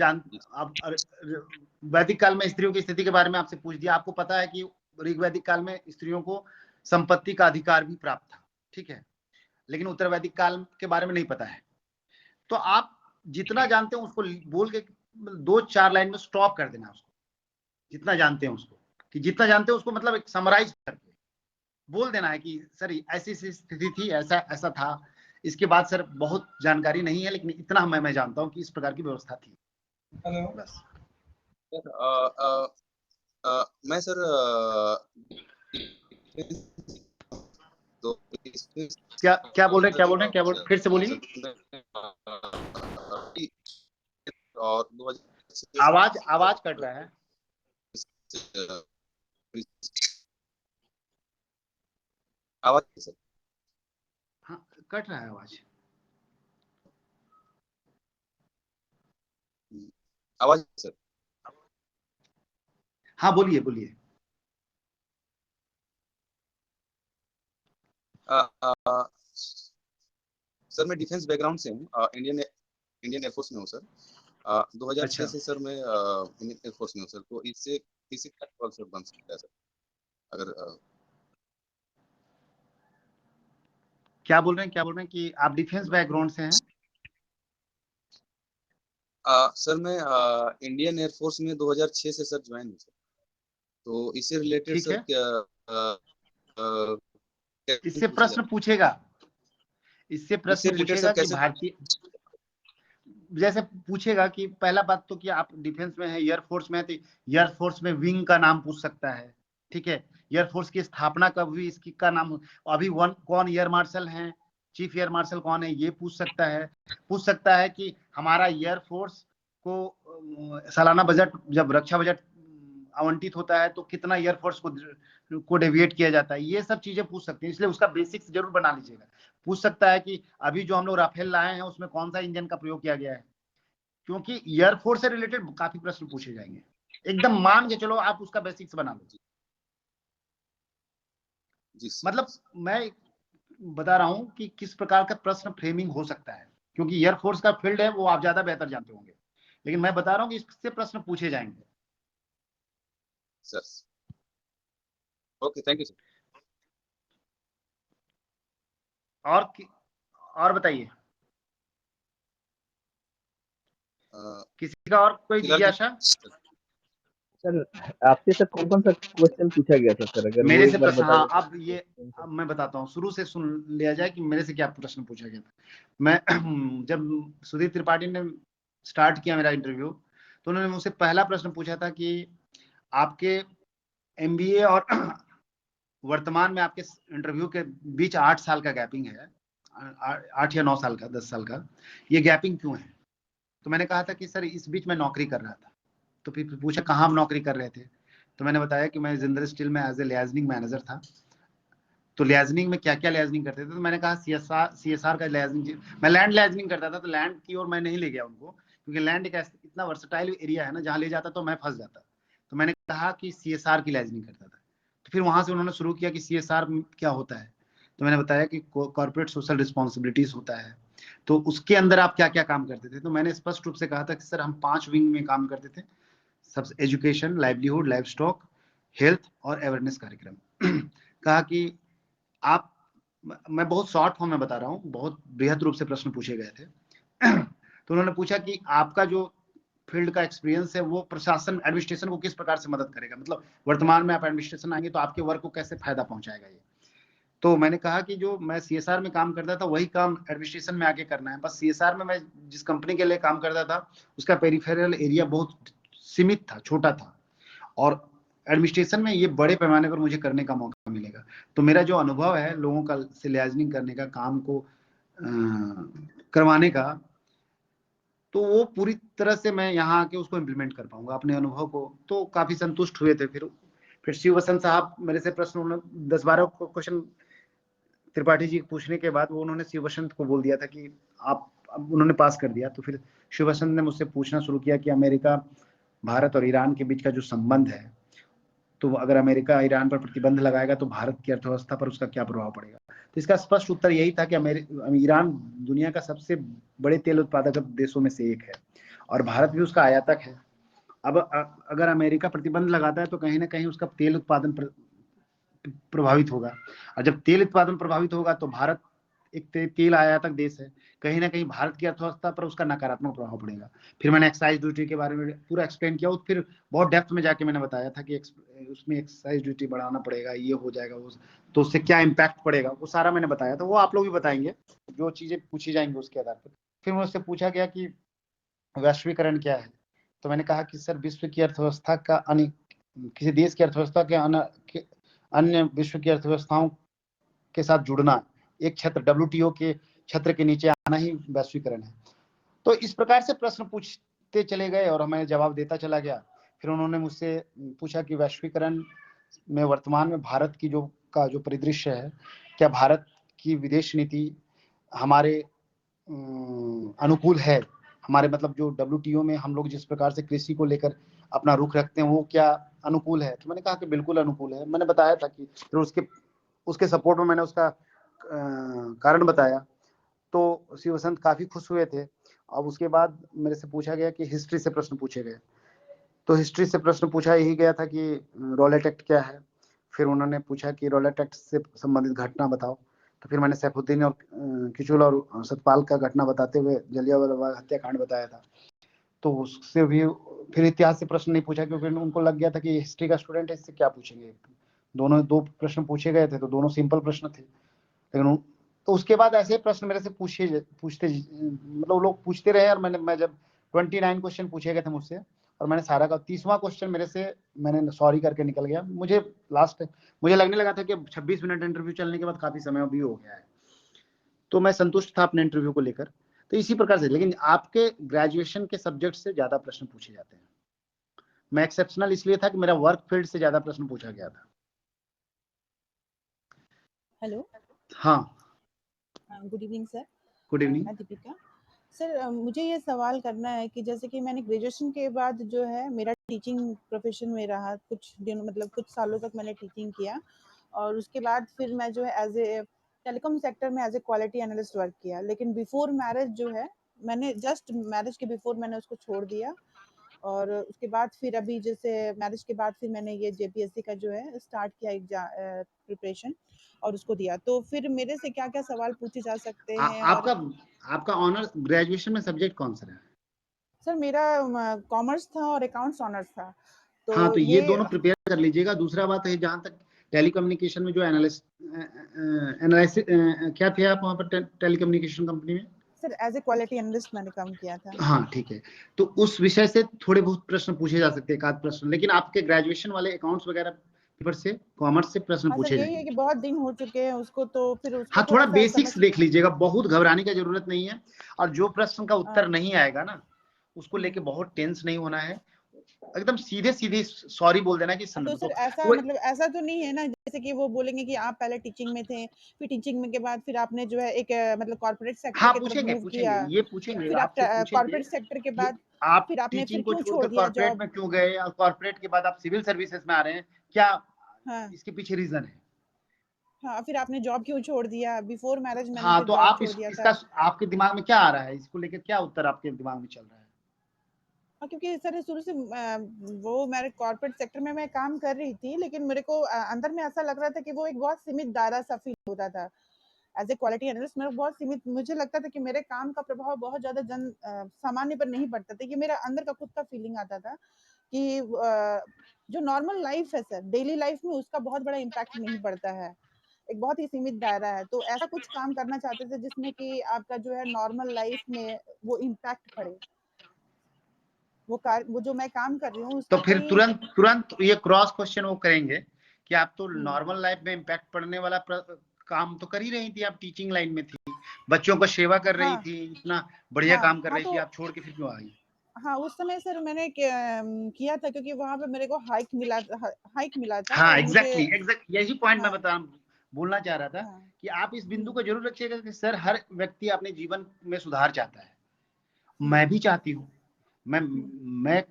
वैदिक काल में स्त्रियों की स्थिति के बारे में आपसे पूछ दिया। आपको पता है कि ऋग्वैदिक काल में स्त्रियों को संपत्ति का अधिकार भी प्राप्त था, ठीक है, लेकिन उत्तर वैदिक काल के बारे में नहीं पता है। तो आप जितना जानते हैं उसको बोल के 2-4 लाइन में स्टॉप कर देना उसको, जितना जानते हैं उसको, कि जितना जानते हैं उसको मतलब एक समराइज करके बोल देना है कि सर ऐसी स्थिति थी, ऐसा ऐसा था, इसके बाद सर बहुत जानकारी नहीं है, लेकिन इतना मैं जानता हूँ कि इस प्रकार की व्यवस्था थी। हेलो बस। सर मैं सर तो क्या बोल रहे हैं, फिर से बोलिए। और आवाज कट रहा है। आवाज सर, हाँ, कट रहा है आवाज। आवाज सर, हाँ बोलिए बोलिए। सर मैं डिफेंस बैकग्राउंड से हूँ, इंडियन एयरफोर्स में हूँ सर। 2006 अच्छा, से सर मैं इंडियन एयरफोर्स में हूँ सर। तो इससे क्या सवाल सर बन सकता है सर, अगर क्या बोल रहे हैं कि आप डिफेंस बैकग्राउंड से हैं? सर मैं इंडियन एयरफोर्स में 2006 से सर ज्वाइन हूँ सर। तो इससे रिलेटेड ठीक सर है, क्या इससे पूछा प्रश्न जाए? पूछेगा, इससे इससे प्रश्न रिलेटेड पूछेगा सर कि कैसे? जैसे पूछेगा कि पहला बात तो कि आप डिफेंस में है, एयरफोर्स में है, तो एयरफोर्स में विंग का नाम पूछ सकता है, ठीक है। एयरफोर्स की स्थापना कब हुई इसकी का नाम, अभी कौन एयर मार्शल हैं, चीफ एयर मार्शल कौन है, ये पूछ सकता है। पूछ सकता है कि हमारा एयरफोर्स को सालाना बजट, जब रक्षा बजट आवंटित होता है तो कितना एयरफोर्स को डेविएट किया जाता है, ये सब चीजें पूछ सकते हैं। इसलिए उसका बेसिक्स जरूर बना लीजिएगा। पूछ सकता है कि अभी जो हम लोग राफेल लाए हैं उसमें कौन सा इंजन का प्रयोग किया गया है, क्योंकि एयरफोर्स से रिलेटेड काफी प्रश्न पूछे जाएंगे। एकदम मान के चलो आप उसका बेसिक्स बना लो। जी सर। मतलब मैं बता रहा हूं कि किस प्रकार का प्रश्न फ्रेमिंग हो सकता है, क्योंकि एयरफोर्स का फील्ड है वो आप ज्यादा बेहतर जानते होंगे, लेकिन मैं बता रहा हूं कि इससे प्रश्न पूछे जाएंगे। Sir okay, thank you sir. और बताइए, अ, किसी का और कोई फिलहाल जिज्ञासा? सर आपसे सर कौन कौन सा क्वेश्चन पूछा गया था सर, अगर वो मेरे एक से बार प्रश्न, बता हाँ, देते अब ये तो। अब मैं बताता हूँ, शुरू से सुन लिया जाए कि मेरे से क्या प्रश्न पूछा गया था। मैं जब सुधीर त्रिपाठी ने स्टार्ट किया मेरा इंटरव्यू, तो उन्होंने मुझसे पहला प्रश्न पूछा था कि आपके एमबीए और वर्तमान में आपके इंटरव्यू के बीच 8 साल का गैपिंग है, 8 या 9 साल का, 10 साल का, ये गैपिंग क्यों है? तो मैंने कहा था कि सर इस बीच मैं नौकरी कर रहा था। तो फिर पूछा कहाँ आप नौकरी कर रहे थे? तो मैंने बताया कि मैं जिंदल स्टील में एज ए लियाजनिंग मैनेजर था। तो लियाजनिंग में क्या क्या लियाजनिंग करते थे? तो मैंने कहा सीएसआर का लियाजनिंग, मैं लैंड लियाजनिंग करता था। तो लैंड की ओर मैं नहीं ले गया उनको, क्योंकि लैंड एक इतना वर्सटाइल एरिया है ना, जहाँ ले जाता तो मैं फंस जाता। तो मैंने कहा कि सीएसआर की लियाजनिंग करता था। तो फिर वहां से उन्होंने शुरू किया कि सीएसआर क्या होता है। तो मैंने बताया कि कॉर्पोरेट सोशल रिस्पॉन्सिबिलिटीज होता है। तो उसके अंदर आप क्या क्या काम करते थे? तो मैंने स्पष्ट रूप से कहा था कि सर हम 5 विंग में काम करते थे, सबसे education, livelihood, live stock, health और अवेयरनेस कार्यक्रम। कहा कि आप, मैं बहुत शॉर्ट फॉर्म में बता रहा हूँ, बहुत बृहद रूप से प्रश्न पूछे गए थे। तो उन्होंने पूछा कि आपका जो फील्ड का एक्सपीरियंस है वो प्रशासन, एडमिनिस्ट्रेशन को किस प्रकार से मदद करेगा, मतलब वर्तमान में आप एडमिनिस्ट्रेशन आएंगे तो आपके वर्क को कैसे फायदा पहुंचाएगा ये। तो मैंने कहा कि जो मैं सीएसआर में काम करता था वही काम एडमिनिस्ट्रेशन में आके करना है। बस सीएसआर में मैं जिस कंपनी के लिए काम करता था उसका पेरिफेरल एरिया बहुत सीमित था, छोटा था, और एडमिनिस्ट्रेशन में ये बड़े पैमाने पर मुझे करने का मौका मिलेगा। तो मेरा जो अनुभव है लोगों का से लियाजनिंग करने का, काम को करवाने का, तो वो पूरी तरह से मैं यहाँ आके उसको इम्प्लीमेंट कर पाऊंगा अपने अनुभव को। तो काफी संतुष्ट हुए थे। फिर शिव वसंत साहब मेरे से प्रश्न, उन्होंने 10-12 क्वेश्चन त्रिपाठी जी पूछने के बाद वो उन्होंने शिव वसंत को बोल दिया था कि आप, अब उन्होंने पास कर दिया। तो फिर शिव वसंत ने मुझसे पूछना शुरू किया कि अमेरिका, भारत और ईरान के बीच का जो संबंध है, तो अगर अमेरिका ईरान पर प्रतिबंध लगाएगा तो भारत की अर्थव्यवस्था पर उसका क्या प्रभाव पड़ेगा? तो इसका स्पष्ट उत्तर यही था कि ईरान दुनिया का सबसे बड़े तेल उत्पादक देशों में से एक है और भारत भी उसका आयातक है। अब अगर अमेरिका प्रतिबंध लगाता है तो कहीं ना कहीं उसका तेल उत्पादन प्रभावित होगा, और जब तेल उत्पादन प्रभावित होगा तो भारत एक तेल आयातक देश है, कहीं ना कहीं भारत की अर्थव्यवस्था पर उसका नकारात्मक प्रभाव पड़ेगा। फिर मैंने एक्साइज ड्यूटी के बारे में पूरा एक्सप्लेन किया, फिर बहुत डेप्थ में जाके मैंने बताया था कि उसमें एक्साइज ड्यूटी बढ़ाना पड़ेगा, ये हो जाएगा, वो तो उससे क्या इम्पैक्ट पड़ेगा, वो सारा मैंने बताया था। वो आप लोग भी बताएंगे जो चीजें पूछी जाएंगी उसके आधार पर। फिर मुझसे पूछा गया कि वैश्वीकरण क्या है? तो मैंने कहा कि सर विश्व की अर्थव्यवस्था का किसी देश की अर्थव्यवस्था के अन्य विश्व की अर्थव्यवस्थाओं के साथ जुड़ना, एक क्षेत्र डब्ल्यूटीओ के क्षेत्र के नीचे आना ही वैश्वीकरण है। तो इस प्रकार से प्रश्न पूछते चले गए और मैं जवाब देता चला गया। फिर उन्होंने मुझसे पूछा कि वैश्वीकरण में वर्तमान में भारत की जो परिदृश्य है, क्या भारत की विदेश नीति हमारे अनुकूल है, हमारे मतलब जो डब्ल्यूटीओ में हम लोग जिस प्रकार से कृषि को लेकर अपना रुख रखते हैं वो क्या अनुकूल है? तो मैंने कहा कि बिल्कुल अनुकूल है। मैंने बताया था कि फिर उसके सपोर्ट में मैंने उसका कारण बताया। तो शिव वसंत काफी खुश हुए थे। अब उसके बाद मेरे से पूछा गया कि हिस्ट्री से प्रश्न पूछे गए। तो हिस्ट्री से प्रश्न पूछा यही गया था कि रॉलेट एक्ट क्या है। फिर उन्होंने पूछा कि रॉलेट एक्ट से संबंधित घटना बताओ। तो फिर मैंने सैफुद्दीन और किशोर और सतपाल का घटना बताते हुए जलियांवाला बाग हत्याकांड बताया था। तो उससे भी फिर इतिहास से प्रश्न नहीं पूछा, क्योंकि उनको लग गया था कि हिस्ट्री का स्टूडेंट है, इससे क्या पूछेंगे। दोनों 2 प्रश्न पूछे गए थे तो दोनों सिंपल प्रश्न थे, लेकिन तो उसके बाद ऐसे प्रश्न मेरे से पूछते मतलब लोग पूछते रहे, और मैं जब 29 क्वेश्चन पूछे गए थे मुझसे, और मैंने सारा का 30वां क्वेश्चन मेरे से मैंने सॉरी करके निकल गया। मुझे लगने लगा था कि 26 मिनट इंटरव्यू चलने के बाद काफी समय भी हो गया है, तो मैं संतुष्ट था अपने इंटरव्यू को लेकर। तो इसी प्रकार से, लेकिन आपके ग्रेजुएशन के सब्जेक्ट से ज्यादा प्रश्न पूछे जाते हैं। मैं एक्सेप्शनल इसलिए था कि मेरा वर्क फील्ड से ज्यादा प्रश्न पूछा गया था। हेलो, हाँ, good evening sir. Good evening. मैं दीपिका। सर मुझे ये सवाल करना है कि जैसे कि मैंने ग्रेजुएशन के बाद जो है मेरा टीचिंग प्रोफेशन में रहा, कुछ दिनों मतलब कुछ सालों तक मैंने टीचिंग किया, और उसके बाद फिर मैं जो है एज ए टेलीकॉम सेक्टर में as a quality analyst work किया। लेकिन बिफोर मैरिज जो है, मैंने जस्ट मैरिज के बिफोर मैंने उसको छोड़ दिया, और उसके बाद फिर अभी जैसे मैरिज के बाद फिर मैंने ये जेपीएससी का जो है स्टार्ट किया प्रिपरेशन, और उसको दिया। तो फिर मेरे से क्या क्या सवाल पूछे जा सकते हैं? और आपका ऑनर ग्रेजुएशन में सब्जेक्ट कौन सा रहा? सर मेरा कॉमर्स था और अकाउंट्स ऑनर्स था। तो हाँ, तो ये दोनों प्रिपेयर कर लीजिएगा। दूसरा बात है, जहां तक टेलीकम्युनिकेशन में जो एनालिसिस क्या थे आप वहां पर टेलीकम्युनिकेशन कंपनी में? Sir as a quality analyst मैंने काम किया था। हाँ, ठीक है। तो उस विषय से थोड़े बहुत प्रश्न पूछे जा सकते हैं, एक आध प्रश्न, लेकिन आपके ग्रेजुएशन वाले अकाउंट्स वगैरह पेपर से, कॉमर्स से प्रश्न हाँ सर, पूछे यही है जाएंगे। कि बहुत दिन हो चुके हैं उसको, तो फिर उसको हाँ, थोड़ा सा बेसिक्स समझ। देख लीजिएगा, बहुत घबराने की जरूरत नहीं है। और जो प्रश्न का उत्तर नहीं आएगा ना, उसको लेके बहुत टेंस नहीं होना है। एकदम सीधे सीधे सॉरी बोल देना कि तो संदर्भ। सर ऐसा वो मतलब ऐसा तो नहीं है ना, जैसे कि वो बोलेंगे कि आप पहले टीचिंग में थे, फिर टीचिंग में के बाद फिर आपने जो है एक मतलब कॉर्पोरेट सेक्टर हाँ, की तरफ पूछेंगे मूव पूछेंगे, किया, ये पूछेंगे, फिर आप आपसे पूछेंगे कॉर्पोरेट सेक्टर के कि बाद आप फिर आपने फिर टीचिंग को क्यों छोड़ छोड़कर दिया कॉर्पोरेट जॉब? में क्यों गए, और कॉर्पोरेट के बाद आप सिविल सर्विसेज में आ रहे हैं, क्या हाँ इसके पीछे रीजन है? हाँ, फिर आपने जॉब क्यों छोड़ दिया? बिफोर मैरिज मैंने हाँ, फिर तो जॉब आप छोड़ दिया इसका था। आपके दिमाग में क्या आ रहा है, इसको लेकर क्या उत्तर आपके दिमाग में चल रहा है? हाँ, क्योंकि सर शुरू से वो मेरे कॉर्पोरेट सेक्टर में मैं काम कर रही थी, लेकिन मेरे को अंदर में ऐसा लग रहा था कि वो एक बहुत सीमित दायरा सा फील होता था। एज ए क्वालिटी एनालिस्ट मेरा बहुत सीमित, मुझे लगता था कि मेरे काम का प्रभाव बहुत ज्यादा सामान्य पर नहीं पड़ता था। कि मेरा अंदर का खुद का फीलिंग आता था कि जो नॉर्मल लाइफ है सर, डेली लाइफ में उसका बहुत बड़ा इम्पैक्ट नहीं पड़ता है, एक बहुत ही सीमित दायरा है। तो ऐसा कुछ काम करना चाहते थे जिसमें कि आपका जो है नॉर्मल लाइफ में वो इम्पैक्ट पड़े, वो जो मैं काम कर रही हूँ तो उसका फिर कोई। तुरंत ये क्रॉस क्वेश्चन वो करेंगे कि आप तो हम्म, नॉर्मल लाइफ में इम्पैक्ट पड़ने वाला काम तो कर ही रही थी, आप टीचिंग लाइन में थी, बच्चों को सेवा कर रही हाँ थी, इतना बढ़िया हाँ काम कर हाँ। रही थी, तो आप छोड़ के फिर क्यों आ गई? हाँ, उस समय सर मैंने किया था क्योंकि वहां पे मेरे को हाइक मिला था, हाँ, और मुझे। एग्जैक्टली यही पॉइंट मैं हाँ बोलना चाह रहा था हाँ। कि आप इस बिंदु को जरूर रखिएगा कि सर, हर व्यक्ति अपने जीवन में सुधार चाहता है। हम्म, मैं भी चाहती हूँ। हम्म, मैं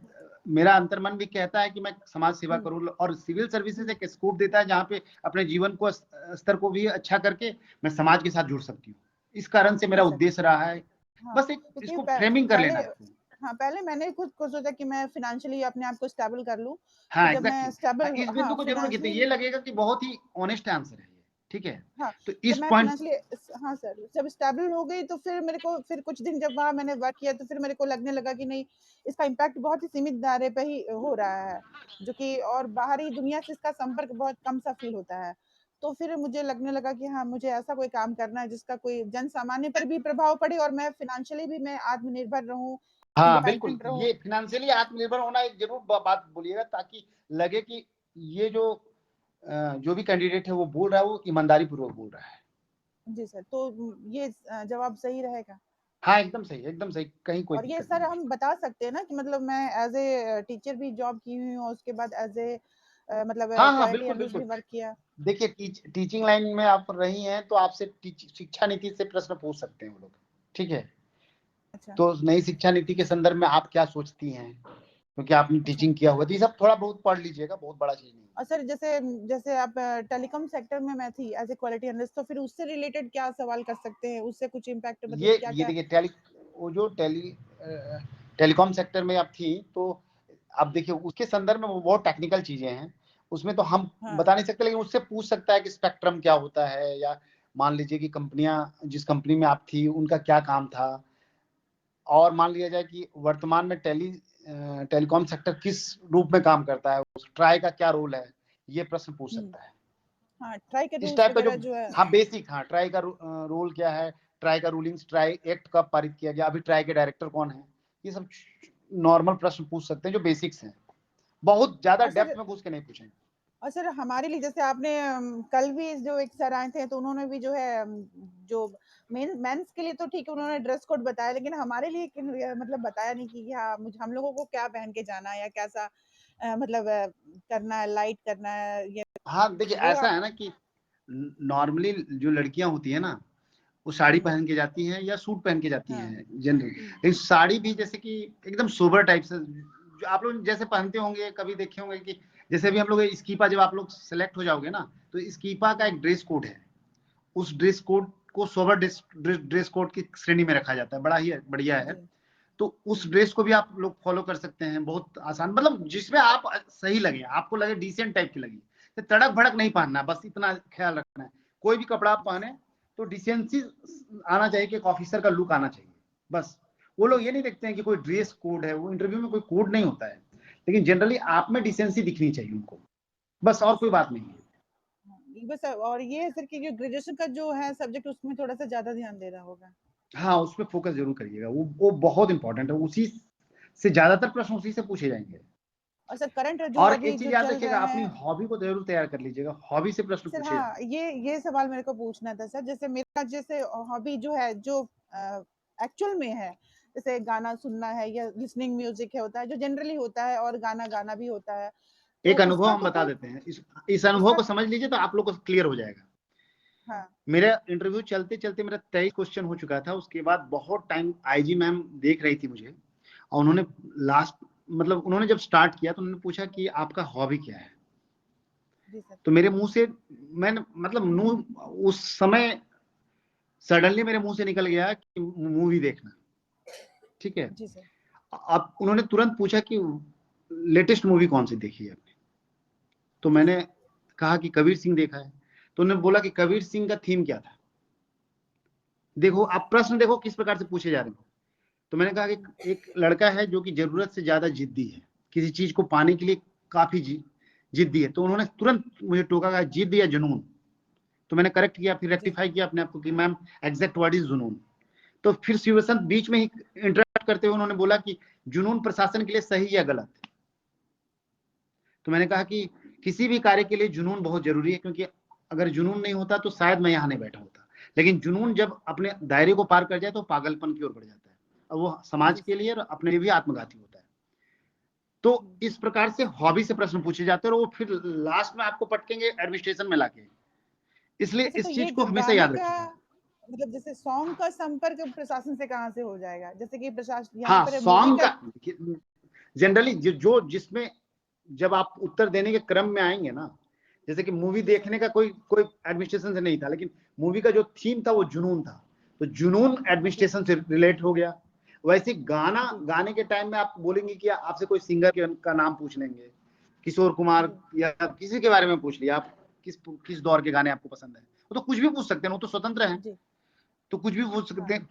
मेरा अंतर्मन भी कहता है कि मैं समाज सेवा हम्म, करूँ, और सिविल सर्विसेज एक स्कोप देता है जहाँ पे अपने जीवन को स्तर को भी अच्छा करके मैं समाज के साथ जुड़ सकती हूँ। इस कारण से जी मेरा सर। उद्देश्य रहा है। हाँ, बस एक क्योंकि इसको फ्रेमिंग कर पहले, लेना आपको। हाँ पहले मैंने खुद को सोचा कि मैं फिनेंशियली अपने आप को स्टेबल कर लूँ। हाँ, फिर जब मैं एग्जैक्टली। स्टेबल, इस बिंदु हाँ को जरूर रखिए, तो फिनेंशियली, ये लगेगा कि बहुत ही ऑनेस्ट आंसर है ये, ठीक है? हाँ तो जब इस मैं पॉइंट, फाइनेंशियली, हाँ सर, जब स्टेबल हो गई तो फिर मेरे को, फिर कुछ दिन जब वहाँ मैंने वर्क किया तो फिर मेरे को लगने लगा कि नहीं, इसका इम्पैक्ट बहुत ही सीमित दायरे पे ही हो रहा है, जो कि और बाहरी दुनिया से इसका संपर्क बहुत कम सा फील होता है। तो फिर मुझे लगने लगा कि हाँ, मुझे ऐसा कोई काम करना है जिसका कोई जन सामान्य पर भी प्रभाव पड़े, और मैं फाइनेंशियली भी मैं आत्मनिर्भर रहूँ, हाँ बिल्कुल, इंडिपेंडेंट रहूँ। ये फिनेंशियली आत्मनिर्भर होना एक जरूर बात बोलिएगा, ताकि लगे कि ये जो भी कैंडिडेट है वो बोल रहा है, वो ईमानदारी पूर्वक बोल रहा है। जी सर, तो ये जवाब सही रहेगा? हाँ, एकदम सही, एकदम सही, कहीं कोई और ये दिक्कत सर नहीं है। हम बता सकते हैं ना कि मतलब मैं एज ए टीचर भी जॉब की हुई हूँ, और उसके बाद एज ए मतलब हाँ हाँ, क्वालिटी बिल्कुल एनालिस्ट बिल्कुल। भी वर्क किया। देखिए, टीचिंग लाइन में आप रही हैं, तो आपसे शिक्षा नीति से प्रश्न पूछ सकते हैं वो लोग, ठीक है? अच्छा तो नई शिक्षा नीति के संदर्भ में आप क्या सोचती हैं, क्योंकि आपने अच्छा। टीचिंग किया हुआ, तो ये सब थोड़ा बहुत पढ़ लीजिएगा, बहुत बड़ा चीज नहीं है। और सर जैसे जैसे आप टेलीकॉम सेक्टर में मैं थी एज ए क्वालिटी एनालिस्ट, तो फिर उससे रिलेटेड क्या सवाल कर सकते हैं? उससे कुछ इम्पैक्ट मतलब क्या ये क्या? देखिए, वो जो टेलीकॉम सेक्टर में आप थी, तो आप देखिए उसके संदर्भ में वो बहुत टेक्निकल चीजें हैं, उसमें तो हम हाँ बता नहीं सकते, लेकिन उससे पूछ सकता है कि स्पेक्ट्रम क्या होता है, या मान लीजिए कि जिस कंपनी में आप थी उनका क्या काम था, और मान लिया जाए कि वर्तमान में टेलीकॉम सेक्टर किस रूप में काम करता है, उस ट्राई का क्या रोल है, ये प्रश्न पूछ हम्म, सकता है। हाँ, ट्राई के इस रूल्स टाइप का वगैरह जो जो है। हाँ बेसिक, हाँ ट्राई का रोल क्या है, ट्राई का रूलिंग्स, ट्राई एक्ट कब पारित किया गया, अभी ट्राई के डायरेक्टर कौन है, ये सब नॉर्मल प्रश्न पूछ सकते हैं जो बेसिक्स हैं, बहुत ज्यादा और सर डेप्थ में घुस के नहीं पूछेंगे। और सर हमारे लिए जैसे आपने कल भी जो एक सर आए थे तो उन्होंने भी जो है जो मेंस के लिए तो ठीक है उन्होंने ड्रेस कोड बताया, लेकिन हमारे लिए मतलब बताया नहीं कि हाँ हम लोगों को क्या पहन के जाना है या कैसा मतलब करना है, लाइट करना है या हाँ देखिए वो ऐसा आप। है ना कि नॉर्मली जो लड़कियां होती है ना वो साड़ी पहन के जाती हैं या सूट पहन के जाती हाँ हैं जनरली, लेकिन साड़ी भी जैसे कि एकदम सोबर टाइप से जो आप लोग जैसे पहनते होंगे, कभी देखे होंगे कि जैसे भी हम लोग स्कीपा, जब आप लोग सेलेक्ट हो जाओगे ना तो स्कीपा का एक ड्रेस कोड है, उस ड्रेस कोड को सोबर ड्रेस कोड की श्रेणी में रखा जाता है, बड़ा ही बढ़िया है। जी तो उस ड्रेस को भी आप लोग फॉलो कर सकते हैं, बहुत आसान, मतलब जिसमें आप सही लगे, आपको लगे डिसेंट टाइप की लगी, तो तड़क भड़क नहीं पहनना, बस इतना ख्याल रखना है। कोई भी कपड़ा आप पहने तो डिसेंसी आना चाहिए कि एक ऑफिसर का लुक आना चाहिए, बस। वो लोग ये नहीं देखते हैं कि कोई ड्रेस कोड है, वो इंटरव्यू में कोई कोड नहीं होता है, लेकिन जनरली आप में डिसेंसी दिखनी चाहिए उनको, बस, और कोई बात नहीं है। बस। और ये है सर कि जो ग्रेजुएशन का जो है सब्जेक्ट उसमें थोड़ा सा ज्यादा ध्यान देना होगा। हाँ उसमें फोकस जरूर करिएगा, वो बहुत इंपॉर्टेंट है, उसी से ज्यादातर प्रश्न उसी से पूछे जाएंगे। और सर करंट जो और अभी एक चीज जो याद चल रखिएगा, रहा अपनी है हॉबी को जरूर तैयार कर लीजिएगा, हॉबी से प्रश्न सर। पूछे हाँ, जाएंगे। ये सवाल मेरे को पूछना था सर। जैसे मेरा जैसे हॉबी जो है जो एक्चुअल में है, जैसे गाना सुनना है या लिसनिंग म्यूजिक है होता है जो जनरली होता है, और गाना गाना भी होता है, तो एक अनुभव उसका हम तो बता कोई देते हैं, इस अनुभव उसका। को समझ लीजिए तो आप लोग को क्लियर हो जाएगा। हाँ मेरा इंटरव्यू चलते चलते मेरा 23 क्वेश्चन हो चुका था, उसके बाद बहुत टाइम आईजी मैम देख रही थी मुझे, और उन्होंने लास्ट, मतलब उन्होंने जब स्टार्ट किया तो उन्होंने पूछा कि आपका हॉबी क्या है, जी सर। तो मेरे मुंह से, मैंने मतलब उस समय सडनली मेरे मुंह से निकल गया कि मूवी देखना, ठीक है। जी सर। अब उन्होंने तुरंत पूछा कि लेटेस्ट मूवी कौन सी देखी है आपने, तो जी मैंने सर। कहा कि कबीर सिंह देखा है, तो उन्होंने बोला कि कबीर सिंह का थीम क्या था। देखो जी सर। आप प्रश्न देखो किस प्रकार से पूछे जा रहे हो। तो मैंने कहा कि एक लड़का है जो कि जरूरत से ज्यादा जिद्दी है, किसी चीज को पाने के लिए काफी जिद्दी है, तो उन्होंने तुरंत मुझे टोका कि जिद या जुनून, तो मैंने करेक्ट किया, फिर जी रेक्टिफाई किया अपने आप को कि मैम एग्जैक्ट वर्ड इज जुनून। तो फिर शिवसंत बीच में ही इंटरप्ट करते हुए उन्होंने बोला कि जुनून प्रशासन के लिए सही या गलत। तो मैंने कहा कि किसी भी कार्य के लिए जुनून बहुत जरूरी है, क्योंकि अगर जुनून नहीं होता तो शायद मैं यहाँ नहीं बैठा होता, लेकिन जुनून जब अपने दायरे को पार कर जाए तो पागलपन की ओर बढ़ जाता है, और वो समाज जी के सर। लिए और अपने लिए भी आत्मघाती होता है। तो इस प्रकार से हॉबी से प्रश्न पूछे जाते हैं, और वो फिर लास्ट में आपको पटकेंगे एडमिनिस्ट्रेशन में लाके, इसलिए अच्छा, तो इस ये चीज को हमेशा गाने याद का रखिएगा। मतलब जैसे सॉन्ग का संपर्क प्रशासन से कहाँ से हो जाएगा? जैसे कि प्रशासन यहाँ हाँ पर मूवी सॉन्ग का। का जनरली जो जिसमें जब आप उत्तर देने के क्रम में आएंगे ना, जैसे कि मूवी जी सर। देखने का कोई कोई एडमिनिस्ट्रेशन से नहीं था, लेकिन मूवी का जो थीम था वो जुनून था, तो जुनून जी एडमिनिस्ट्रेशन से रिलेट हो गया। वैसे गाना जी गाने के टाइम में आप बोलेंगे कि आपसे कोई सिंगर का नाम पूछ लेंगे, किशोर कुमार जी या किसी के बारे में पूछ लिया, आप किस दौर के गाने आपको पसंद है, वो तो कुछ भी पूछ सकते हैं, वो तो स्वतंत्र हैं, जी। तो कुछ भी हाँ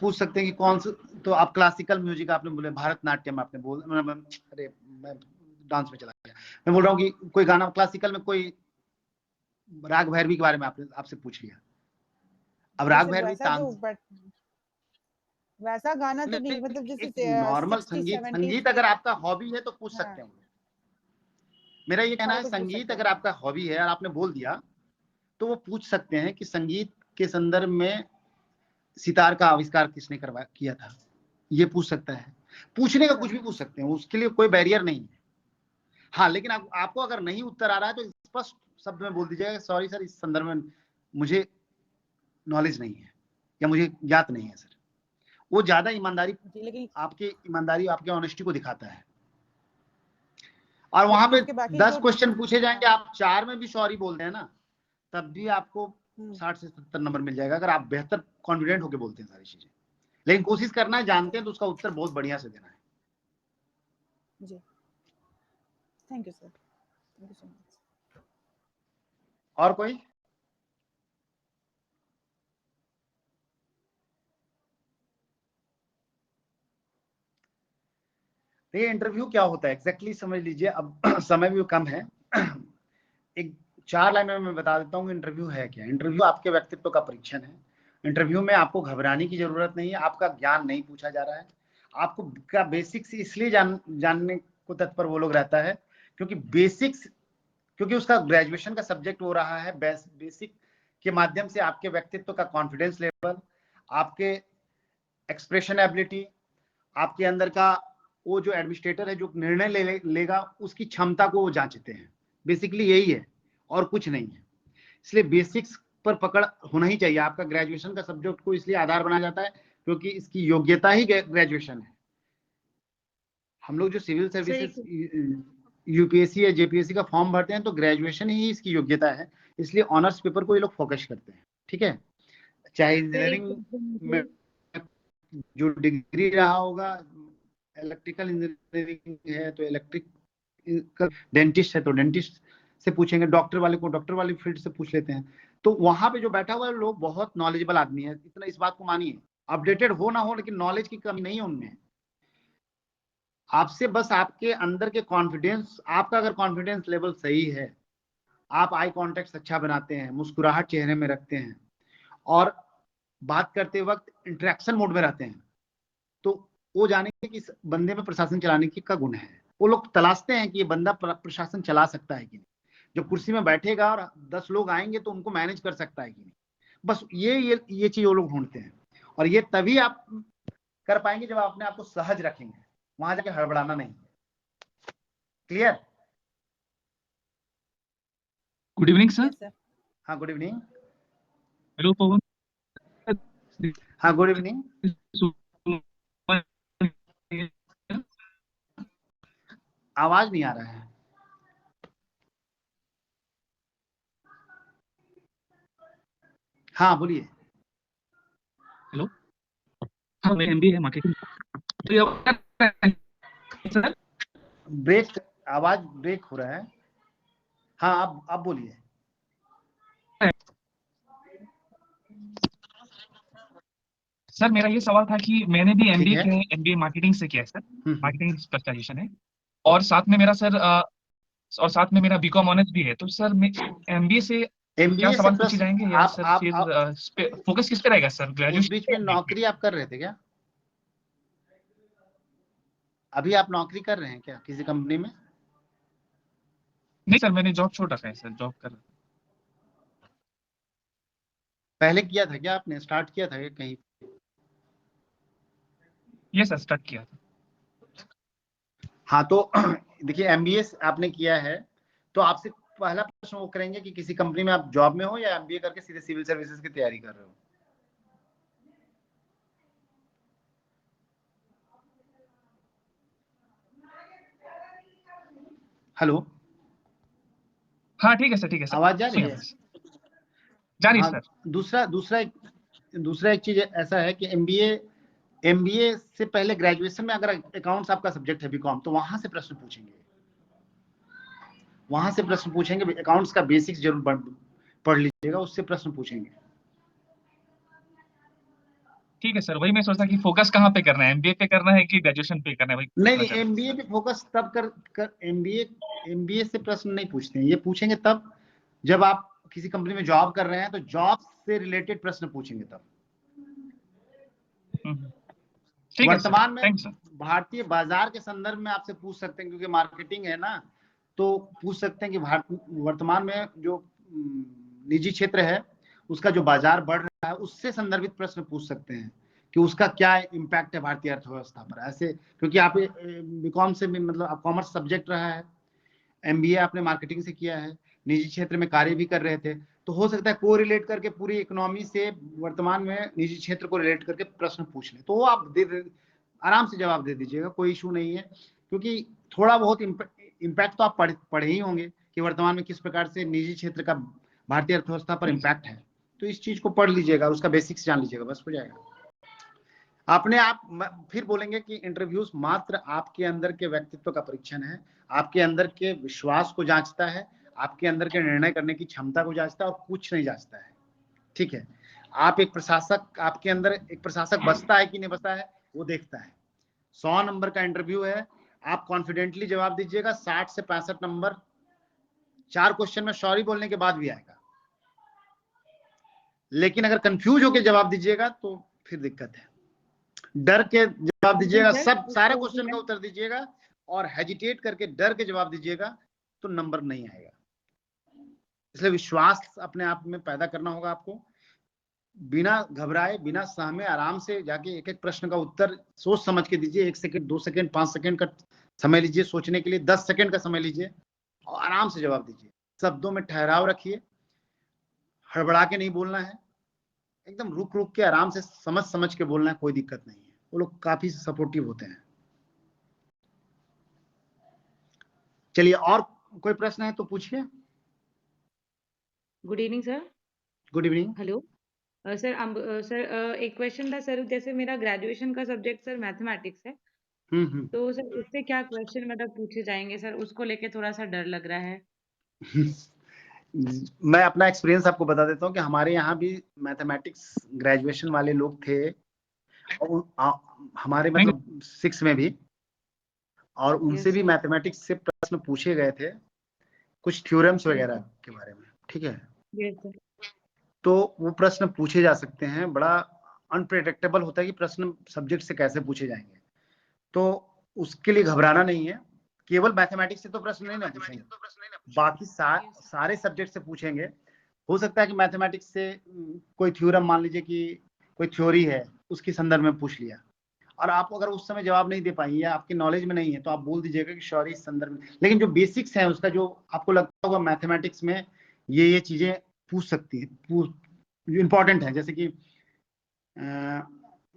पूछ सकते हैं कि कौन सा, तो आप क्लासिकल म्यूजिक आपने बोले, भारतनाट्यम आपने बोल, अरे मैं डांस में चला गया, मैं बोल रहा हूँ कि कोई गाना क्लासिकल में कोई राग भैरवी के बारे में आपने आपसे पूछ लिया, अब जी राग सर। भैरवी वैसा तो तांस, बट वैसा गाना तो नहीं, मतलब एक जैसे नॉर्मल 60-70s संगीत अगर आपका हॉबी है तो पूछ हाँ सकते हैं। मेरा ये कहना सारा है कुछ पूछ संगीत सकते अगर हैं। आपका हॉबी है और आपने बोल दिया तो वो पूछ सकते हैं कि संगीत के संदर्भ में सितार का आविष्कार किसने किया था, ये पूछ सकता है। पूछने का अच्छा। कुछ भी पूछ सकते हैं, उसके लिए कोई बैरियर नहीं है। हाँ लेकिन आपको अगर नहीं उत्तर आ रहा है तो स्पष्ट शब्द में बोल दीजिएगा, सॉरी सर, इस संदर्भ में मुझे नॉलेज नहीं है या मुझे ज्ञात नहीं है सर। वो ज्यादा जी लेकिन ईमानदारी आपके ऑनेस्टी को दिखाता है। और वहां पे उसके बाकी 10 जो। क्वेश्चन पूछे जाएंगे, हाँ। आप 4 में भी सॉरी बोलते हैं ना, तब भी आपको हम्म। 60 से 70 नंबर मिल जाएगा, अगर आप बेहतर कॉन्फिडेंट होकर बोलते हैं सारी चीजें। लेकिन कोशिश करना है, अच्छा। जानते हैं तो उसका उत्तर बहुत बढ़िया से देना है। जी thank you sir. Thank you so much. और कोई? ये इंटरव्यू क्या होता है एग्जैक्टली समझ लीजिए, अब समय भी कम है। एक 4 लाइन में मैं बता देता हूँ इंटरव्यू है क्या। इंटरव्यू आपके व्यक्तित्व का परीक्षण है। इंटरव्यू में आपको घबराने की जरूरत नहीं है, आपका ज्ञान नहीं पूछा जा रहा है, आपको का बेसिक्स इसलिए जानने को तत्पर वो लोग रहता है क्योंकि उसका ग्रेजुएशन का सब्जेक्ट हो रहा है। बेसिक के माध्यम से आपके व्यक्तित्व का कॉन्फिडेंस लेवल, आपके एक्सप्रेशन एबिलिटी, आपके अंदर का वो जो एडमिनिस्ट्रेटर है जो निर्णय लेगा उसकी क्षमता को वो जांचते हैं। बेसिकली यही है और कुछ नहीं है। इसलिए बेसिक्स पर पकड़ होना ही चाहिए। आपका ग्रेजुएशन का सब्जेक्ट को इसलिए आधार बनाया जाता है क्योंकि इसकी योग्यता ही ग्रेजुएशन है। हम लोग जो सिविल सर्विसेज यूपीएससी या जेपीएससी का फॉर्म भरते हैं तो ग्रेजुएशन ही इसकी योग्यता है, इसलिए ऑनर्स पेपर को ये लोग फोकस करते हैं। ठीक है, चाहे इंजीनियरिंग में जो डिग्री रहा होगा, इलेक्ट्रिकल इंजीनियरिंग है तो इलेक्ट्रिकल, डेंटिस्ट है तो डेंटिस्ट से पूछेंगे, डॉक्टर वाले को डॉक्टर वाली फील्ड से पूछ लेते हैं। तो वहां पे जो बैठा हुआ है लोग बहुत नॉलेजेबल आदमी है, इतना इस बात को मानिए। अपडेटेड हो ना हो लेकिन नॉलेज की कमी नहीं है उनमें। आपसे बस आपके अंदर के कॉन्फिडेंस, आपका अगर कॉन्फिडेंस लेवल सही है, आप आई कांटेक्ट अच्छा बनाते हैं, मुस्कुराहट चेहरे में रखते हैं और बात करते वक्त इंटरेक्शन मोड में रहते हैं, तो वो जानेंगे कि इस बंदे में प्रशासन चलाने की का गुण है। वो लोग तलाशते हैं कि ये बंदा प्रशासन चला सकता है कि नहीं, जब कुर्सी में बैठेगा और 10 लोग आएंगे तो उनको मैनेज कर सकता है कि नहीं। बस ये चीज वो लोग ढूंढते हैं और ये तभी आप कर पाएंगे जब आप अपने आप को सहज रखेंगे, वहां जाके हड़बड़ाना नहीं। Clear? Good evening sir. Yes sir. हाँ गुड इवनिंग। हेलो पवन। हाँ गुड इवनिंग। आवाज नहीं आ रहा है। हाँ बोलिए। हेलो। हाँ मैं एमबीए है मार्केटिंग। सर ब्रेक, आवाज ब्रेक हो रहा है। हाँ आप बोलिए। सर मेरा ये सवाल था कि मैंने भी ठीक है। एमबीए मार्केटिंग से किया है सर, मार्केटिंग स्पेशलाइजेशन है, और साथ में मेरा सर और साथ में मेरा बीकॉम ऑनर्स भी है। तो सर एमबीए से क्या एमबीए से सवाल पूछे प्लस जाएंगे या सर फिर फोकस किस पे रहेगा सर? उस ग्रेजुएशन बीच में नौकरी आप कर रहे थे क्या? अभी आप नौकरी कर रहे हैं क्या किसी कंपनी में? नहीं सर, मैंने जॉब छोड़ रखा है सर, जॉब कर रहा। पहले किया था क्या आपने, स्टार्ट किया था क्या कहीं? ये सर स्टार्ट किया था। हाँ तो देखिए एमबीए आपने किया है तो आपसे पहला प्रश्न वो करेंगे कि किसी कंपनी में आप जॉब में हो या एमबीए करके सीधे सिविल सर्विसेज की तैयारी कर रहे हो। हेलो। हाँ ठीक है सर, ठीक है सर, आवाज जा रही है? जा रही है हाँ, सर। दूसरा एक चीज ऐसा है कि एमबीए से पहले ग्रेजुएशन में अगर अकाउंट्स आपका सब्जेक्ट है बीकॉम, तो वहां से प्रश्न पूछेंगे, अकाउंट्स का बेसिक्स जरूर पढ़ लीजिएगा, उससे प्रश्न पूछेंगे। ठीक है सर, वही मैं सोचता कि फोकस कहाँ पे करना है, एमबीए पे करना है कि ग्रेजुएशन पे करना है? नहीं, एमबीए पे फोकस तब कर एमबीए से प्रश्न नहीं पूछते हैं, ये पूछेंगे तब जब आप किसी कंपनी में जॉब कर रहे हैं तो जॉब से रिलेटेड प्रश्न पूछेंगे तब। वर्तमान में भारतीय बाजार के संदर्भ में आपसे पूछ सकते हैं, क्योंकि मार्केटिंग है ना, तो पूछ सकते हैं कि वर्तमान में जो निजी क्षेत्र है उसका जो बाजार बढ़ रहा है उससे संदर्भित प्रश्न पूछ सकते हैं कि उसका क्या इम्पैक्ट है भारतीय अर्थव्यवस्था पर। ऐसे क्योंकि आप बीकॉम से भी मतलब आप कॉमर्स सब्जेक्ट रहा है, एमबीए आपने मार्केटिंग से किया है, निजी क्षेत्र में कार्य भी कर रहे थे, तो हो सकता है को रिलेट करके पूरी इकोनॉमी से वर्तमान में निजी क्षेत्र को रिलेट करके प्रश्न पूछ ले, तो वो आप आराम से जवाब दे दीजिएगा, कोई इशू नहीं है। क्योंकि थोड़ा बहुत इम्पैक्ट तो आप पढ़े ही होंगे कि वर्तमान में किस प्रकार से निजी क्षेत्र का भारतीय अर्थव्यवस्था पर इम्पैक्ट है, तो इस चीज को पढ़ लीजिएगा, उसका बेसिक्स जान लीजिएगा, बस हो जाएगा। अपने आप फिर बोलेंगे कि इंटरव्यूज मात्र आपके अंदर के व्यक्तित्व का परीक्षण है, आपके अंदर के विश्वास को जांचता है, आपके अंदर के निर्णय करने की क्षमता को जांचता है और कुछ नहीं जांचता है। ठीक है, आप एक प्रशासक, आपके अंदर एक प्रशासक बसता है कि नहीं बसता है वो देखता है। 100 नंबर का इंटरव्यू है, आप कॉन्फिडेंटली जवाब दीजिएगा, 60 से 65 नंबर 4 क्वेश्चन में सॉरी बोलने के बाद भी आएगा। लेकिन अगर कंफ्यूज होकर जवाब दीजिएगा तो फिर दिक्कत है। डर के जवाब दीजिएगा, सब सारे क्वेश्चन का उत्तर दीजिएगा और हेजिटेट करके डर के जवाब दीजिएगा तो नंबर नहीं आएगा। इसलिए विश्वास अपने आप में पैदा करना होगा आपको। बिना घबराए, बिना सहमे, आराम से जाके एक एक प्रश्न का उत्तर सोच समझ के दीजिए। 1 सेकंड, 2 सेकंड, 5 सेकंड का समय लीजिए सोचने के लिए, 10 सेकंड का समय लीजिए और आराम से जवाब दीजिए। शब्दों में ठहराव रखिए, हड़बड़ा के नहीं बोलना है, एकदम रुक रुक के आराम से समझ समझ के बोलना है, कोई दिक्कत नहीं है। वो लोग काफी सपोर्टिव होते हैं। चलिए, और कोई प्रश्न है तो पूछिए। Good evening sir. Good evening. Hello sir, एक क्वेश्चन था सर। जैसे मेरा ग्रेजुएशन का सब्जेक्ट सर मैथमेटिक्स है, तो सर उससे क्या क्वेश्चन मतलब पूछे जाएंगे सर, उसको लेके थोड़ा सा डर लग रहा है। मैं अपना एक्सपीरियंस आपको बता देता हूँ कि हमारे यहाँ भी मैथमेटिक्स ग्रेजुएशन वाले लोग थे और हमारे मतलब 6 में भी, और उनसे भी मैथमेटिक्स से प्रश्न पूछे गए थे, कुछ थ्योरम्स वगैरह के बारे में। ठीक है, तो वो प्रश्न पूछे जा सकते हैं। बड़ा अनप्रेडिक्टेबल होता है कि प्रश्न सब्जेक्ट से कैसे पूछे जाएंगे, तो उसके लिए घबराना नहीं है। केवल मैथमेटिक्स से तो प्रश्न नहीं ना पूछेंगे, बाकी सारे सब्जेक्ट से पूछेंगे। हो सकता है कि मैथमेटिक्स से कोई थ्योरम, मान लीजिए कि कोई थ्योरी है, उसके संदर्भ में पूछ लिया और आप अगर उस समय जवाब नहीं दे पाएंगे या आपके नॉलेज में नहीं है तो आप बोल दीजिएगा कि सॉरी इस संदर्भ में। लेकिन जो बेसिक्स है उसका, जो आपको लगता होगा मैथमेटिक्स में ये चीजें पूछ सकती है, जो इंपॉर्टेंट है, जैसे कि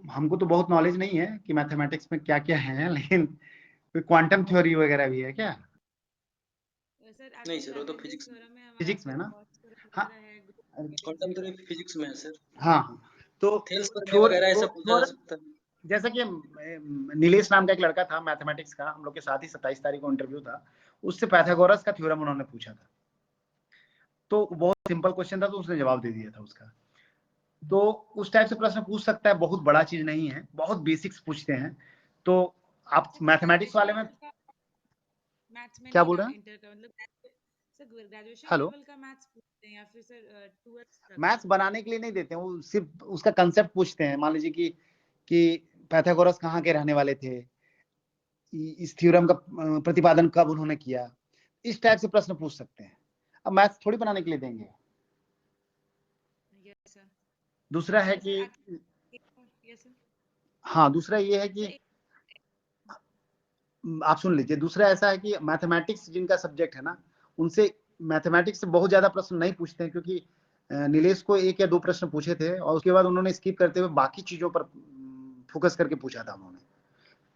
हमको तो बहुत नॉलेज नहीं है कि मैथमेटिक्स में क्या क्या है, लेकिन कोई क्वांटम थ्योरी वगैरह भी है क्या? नहीं सर, वो तो फिजिक्स में ना। हाँ, क्वांटम थ्योरी फिजिक्स में है सर। हाँ, तो थेल्स वगैरह ऐसा पूछा जा सकता है। जैसा कि नीलेश नाम का एक लड़का था मैथमेटिक्स का, हम लोग के साथ ही 27 तारीख को इंटरव्यू था, उससे पाइथागोरस का थ्योरम उन्होंने पूछा था। तो बहुत सिंपल क्वेश्चन था, तो उसने जवाब दे दिया था उसका। तो उस टाइप से प्रश्न पूछ सकता है, बहुत बड़ा चीज नहीं है, बहुत बेसिक्स पूछते हैं। तो आप मैथमेटिक्स वाले में क्या बोल रहे हैं? हेलो, मैथ्स बनाने के लिए नहीं देते हैं, वो सिर्फ उसका कंसेप्ट पूछते हैं। मान लीजिए कि पाइथागोरस कहाँ के रहने वाले थे, इस थ्योरम का प्रतिपादन कब उन्होंने किया, इस टाइप से प्रश्न पूछ सकते हैं। अब मैथ्स थोड़ी बनाने के लिए देंगे। दूसरा है कि हाँ, दूसरा ये है कि आप सुन लीजिए, दूसरा ऐसा है कि मैथमेटिक्स जिनका सब्जेक्ट है ना, उनसे मैथमेटिक्स से बहुत ज्यादा प्रश्न नहीं पूछते हैं, क्योंकि नीलेश को 1 या 2 प्रश्न पूछे थे और उसके बाद उन्होंने स्किप करते हुए बाकी चीजों पर फोकस करके पूछा था उन्होंने।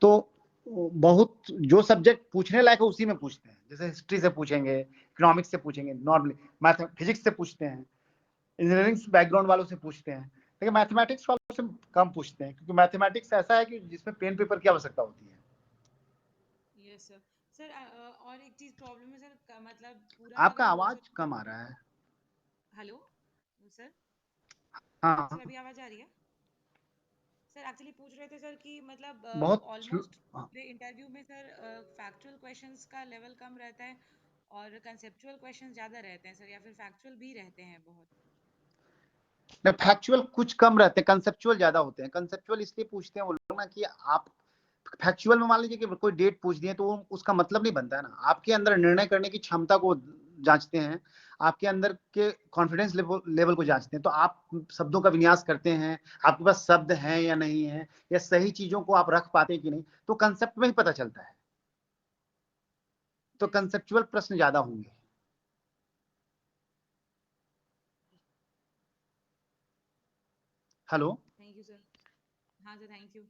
तो बहुत जो सब्जेक्ट पूछने लायक है उसी में पूछते हैं। जैसे हिस्ट्री से पूछेंगे, इकोनॉमिक्स से पूछेंगे, नॉर्मली फिजिक्स से पूछते हैं, इंजीनियरिंग बैकग्राउंड वालों से पूछते हैं, लेकिन मैथमेटिक्स वालों से कम पूछते हैं, क्योंकि मैथमेटिक्स ऐसा है कि जिसमें पेन पेपर की आवश्यकता होती है। सर और एक चीज प्रॉब्लम है सर, मतलब पूरा आपका आवाज कम आ रहा है। Hello sir. हाँ सर अभी आवाज आ रही है? सर एक्चुअली पूछ रहे थे सर कि मतलब बहुत ऑलमोस्ट इंटरव्यू में सर फैक्चुअल क्वेश्चंस का लेवल कम रहता है और कंसेप्चुअल क्वेश्चंस ज्यादा रहते हैं सर, या फिर फैक्चुअल भी रहते हैं बहुत? फैक्चुअल कुछ कम रहते हैं, कंसेप्चुअल ज्यादा होते हैं। कंसेप्चुअल इसलिए पूछते हैं वो लोग ना कि आप फैक्चुअल में मान लीजिए कि कोई डेट पूछ दिए तो उसका मतलब नहीं बनता है ना। आपके अंदर निर्णय करने की क्षमता को जांचते हैं, आपके अंदर के कॉन्फिडेंस लेवल को जांचते हैं। तो आप शब्दों का विन्यास करते हैं, आपके पास शब्द हैं या नहीं है, या सही चीजों को आप रख पाते हैं कि नहीं, तो कंसेप्ट में ही पता चलता है। तो कंसेप्चुअल प्रश्न ज्यादा होंगे। Hello, thank you sir. हाँ सर, थैंक यू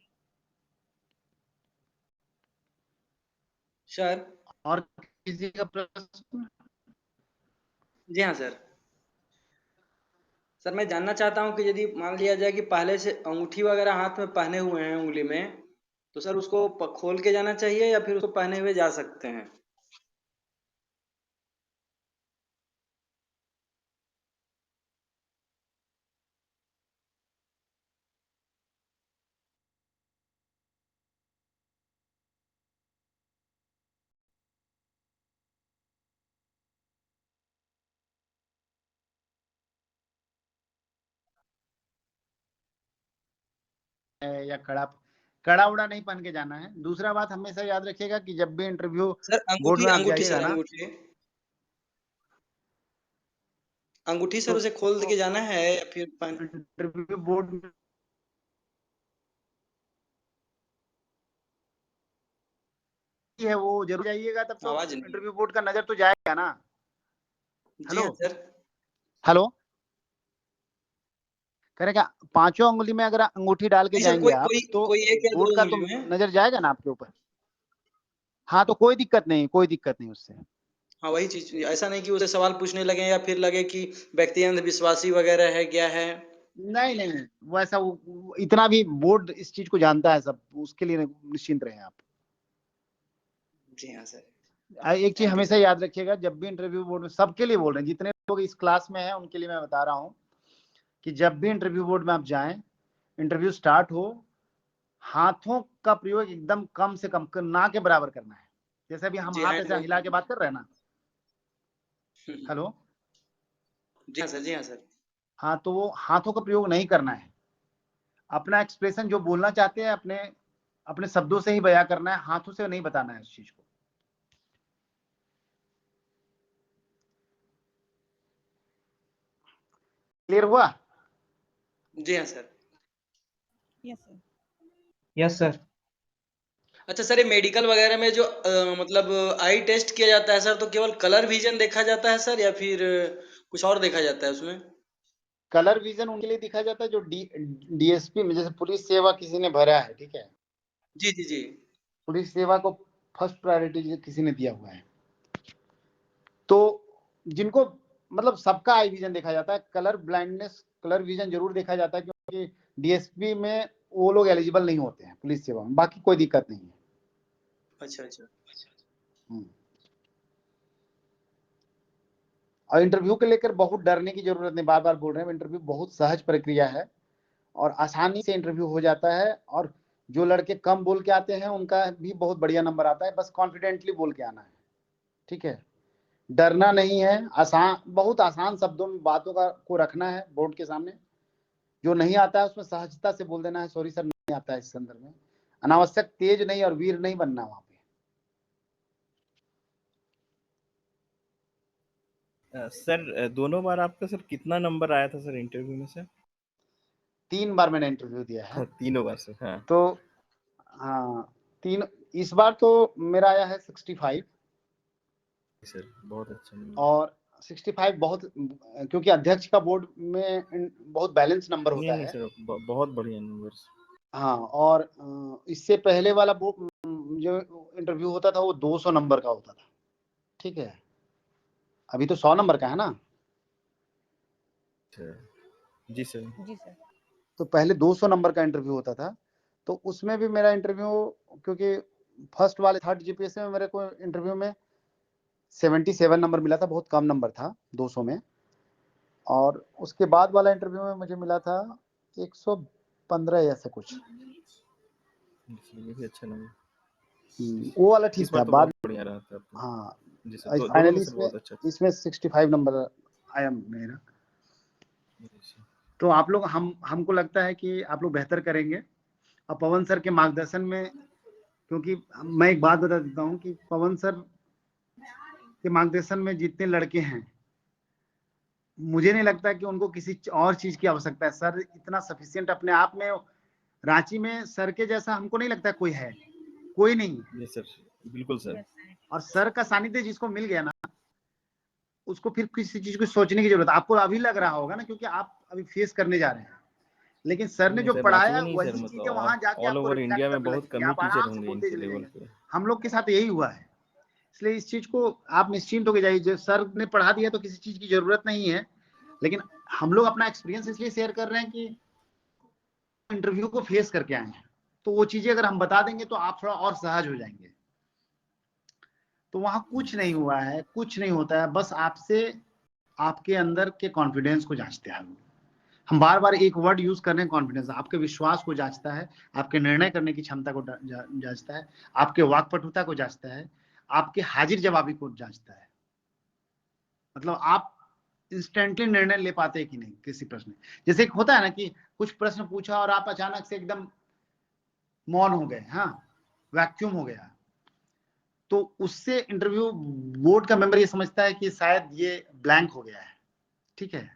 सर। और किसी का प्रश्न? जी हाँ सर। सर मैं जानना चाहता हूँ कि यदि मान लिया जाए कि पहले से अंगूठी वगैरह हाथ में पहने हुए हैं उंगली में, तो सर उसको खोल के जाना चाहिए या फिर उसको पहने हुए जा सकते हैं? है या कड़ा उड़ा नहीं पहन के जाना है। दूसरा बात हमेशा याद रखिएगा कि जब भी इंटरव्यू सर बोर्ड अंगूठी में आप अंगूठी जाइएगा सर ना, अंगूठी सर तो उसे खोल के जाना है या फिर इंटरव्यू बोर्ड में है वो जरूर जाइएगा, तब तो आवाज नहीं इंटरव्यू बोर्ड का नजर तो जाएगा ना। जी हाँ हेलो सर हेलो, करेगा 5 अंगुली में अगर अंगूठी डाल के नहीं सर जाएंगे कोई आप कोई तो कोई एक या बोर्ड दो का तो उंगली में नजर जाएगा ना आपके ऊपर। हाँ तो कोई दिक्कत नहीं, कोई दिक्कत नहीं उससे। हाँ वही चीज, ऐसा नहीं कि उसे सवाल पूछने लगे या फिर लगे कि व्यक्ति अंधविश्वासी वगैरह है क्या है। नहीं नहीं नहीं, वैसा इतना भी बोर्ड इस चीज को जानता है सब, उसके लिए निश्चिंत रहें आप। जी हाँ सर, एक चीज थैंक यू हमेशा सर। याद रखिएगा, जब भी इंटरव्यू बोर्ड में, सबके लिए बोल रहे हैं, जितने लोग इस क्लास में हैं उनके लिए मैं बता रहा हूँ कि जब भी इंटरव्यू बोर्ड में आप जाएं, इंटरव्यू स्टार्ट हो, हाथों का प्रयोग एकदम कम से कम, ना के बराबर करना है। जैसे अभी हम जी हाथ हैंड ऐसे हिला के बात कर रहे हैं ना। हेलो, जी हाँ सर, जी हाँ सर। हाँ तो वो हाथों का प्रयोग नहीं करना है। अपना एक्सप्रेशन जो बोलना चाहते हैं अपने अपने शब्दों से ही बयां करना है, हाथों से नहीं बताना है उस चीज को। क्लियर हुआ? जी हाँ sir. Yes sir. Yes sir. अच्छा सर, ये मेडिकल वगैरह में जो मतलब आई टेस्ट किया जाता है सर, तो केवल कलर विजन देखा जाता है सर या फिर कुछ और देखा जाता है उसमें? कलर विजन उनके लिए दिखाया जाता है जो डीएसपी में, जैसे पुलिस सेवा किसी ने भरा है, ठीक है, जी जी जी। पुलिस सेवा को फर्स्ट प्रायोरिटी किसी ने दिया हुआ है, तो जिनको मतलब सबका आई विजन देखा जाता है। कलर ब्लाइंडनेस, कलर विजन जरूर देखा जाता है, क्योंकि डीएसपी में वो लोग एलिजिबल नहीं होते हैं पुलिस सेवा में, बाकी कोई दिक्कत नहीं है। अच्छा अच्छा। और इंटरव्यू को लेकर बहुत डरने की जरूरत नहीं, बार बार बोल रहे हैं, इंटरव्यू बहुत सहज प्रक्रिया है और आसानी से इंटरव्यू हो जाता है। और जो लड़के कम बोल के आते हैं उनका भी बहुत बढ़िया नंबर आता है, बस कॉन्फिडेंटली बोल के आना है, ठीक है, डरना नहीं है। आसान, बहुत आसान शब्दों में बातों को रखना है बोर्ड के सामने। जो नहीं आता है उसमें सहजता से बोल देना है, सॉरी सर नहीं आता है इस संदर्भ में। अनावश्यक तेज नहीं और वीर नहीं बनना वहां पे। सर दोनों बार आपका सर कितना नंबर आया था सर इंटरव्यू में से? 3 बार मैंने इंटरव्यू दिया है। तीनों बार सर? हाँ तो हाँ, इस बार तो मेरा आया है 65 सर, बहुत अच्छा नंबर। और 65 बहुत, क्योंकि अध्यक्ष का बोर्ड में बहुत बैलेंस नंबर होता नहीं है। सर, बहुत बढ़िया नंबर। हाँ, और इससे पहले वाला जो इंटरव्यू होता था वो 200 नंबर का होता था, ठीक है, अभी तो 100 नंबर का है ना। जी सर। जी सर। तो पहले 200 नंबर का इंटरव्यू होता था, तो उसमें भी मेरा इंटरव्यू, क्योंकि फर्स्ट वाले थर्ड जीपीएससी में मेरे को इंटरव्यू में 77 नंबर मिला था, बहुत कम नंबर था 200 में। और उसके बाद वाला इंटरव्यू में मुझे मिला था 115 ऐसे कुछ। ये भी अच्छा नंबर। वो वाला ठीक इस बार था, तो बाद बहुत बढ़िया रहा था आपका। हाँ जी सर, दोनों फाइनली में सर बहुत अच्छा था। इसमें 65 नंबर आया मेरा। तो आप लोग, हमको लगता है कि आप लोग बेहतर करेंगे। और पवन सर के मार्गदर्शन में, क्योंकि मैं एक बात बता देता हूँ कि पवन सर के मार्गदर्शन में जितने लड़के हैं, मुझे नहीं लगता कि उनको किसी और चीज की आवश्यकता है। सर इतना सफिशिएंट अपने आप में, रांची में सर के जैसा हमको नहीं लगता कोई है, कोई नहीं। जी सर, बिल्कुल सर। और सर का सानिध्य जिसको मिल गया ना, उसको फिर किसी चीज को सोचने की जरूरत, आपको अभी लग रहा होगा ना, क्योंकि आप अभी फेस करने जा रहे हैं, लेकिन सर ने नहीं जो सर, रांची पढ़ाया में नहीं सर, वही चीजें वहां मतलब जाके ऑल आपको ओवर इंडिया रिफ्लेक्ट में करने बहुत लगेंगी, कम ही आप टीचर आराम से होंगे बोलते इनके चले लेवल जाएंगे। पे। हम लोग के साथ यही हुआ है, इसलिए इस चीज को आप निश्चिंत होकर जाइए। जो सर ने पढ़ा दिया तो किसी चीज की जरूरत नहीं है, लेकिन हम लोग अपना एक्सपीरियंस इसलिए शेयर कर रहे हैं कि इंटरव्यू को फेस करके आए हैं, तो वो चीजें अगर हम बता देंगे तो आप थोड़ा और सहज हो जाएंगे। तो वहां कुछ नहीं हुआ है, कुछ नहीं होता है, बस आपसे आपके अंदर के कॉन्फिडेंस को जांचते हैं। हम बार बार एक वर्ड यूज कर रहे हैं, कॉन्फिडेंस, आपके विश्वास को जांचता है, आपके निर्णय करने की क्षमता को जांचता है, आपके वाकपटुता को जांचता है, आपके हाजिर जवाबी को जांचता है। मतलब आप इंस्टेंटली निर्णय ले पाते हैं कि नहीं किसी प्रश्न में। जैसे होता है ना कि कुछ प्रश्न पूछा और आप अचानक से एकदम मौन हो गए, हाँ, वैक्यूम हो गया, तो उससे इंटरव्यू बोर्ड का मेंबर ये समझता है कि शायद ये ब्लैंक हो गया है, ठीक है,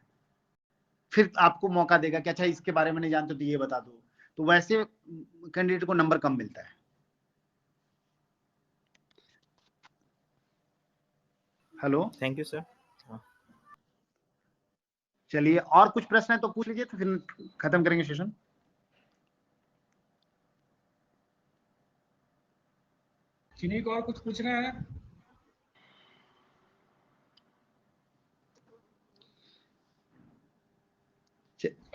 फिर आपको मौका देगा कि अच्छा इसके बारे में नहीं जानते तो ये बता दो, तो वैसे कैंडिडेट को नंबर कम मिलता है। Hello, thank you sir. चलिए, और कुछ प्रश्न है तो पूछ लीजिए, तो फिर खत्म करेंगे सेशन। किन्हीं को और कुछ पूछना है?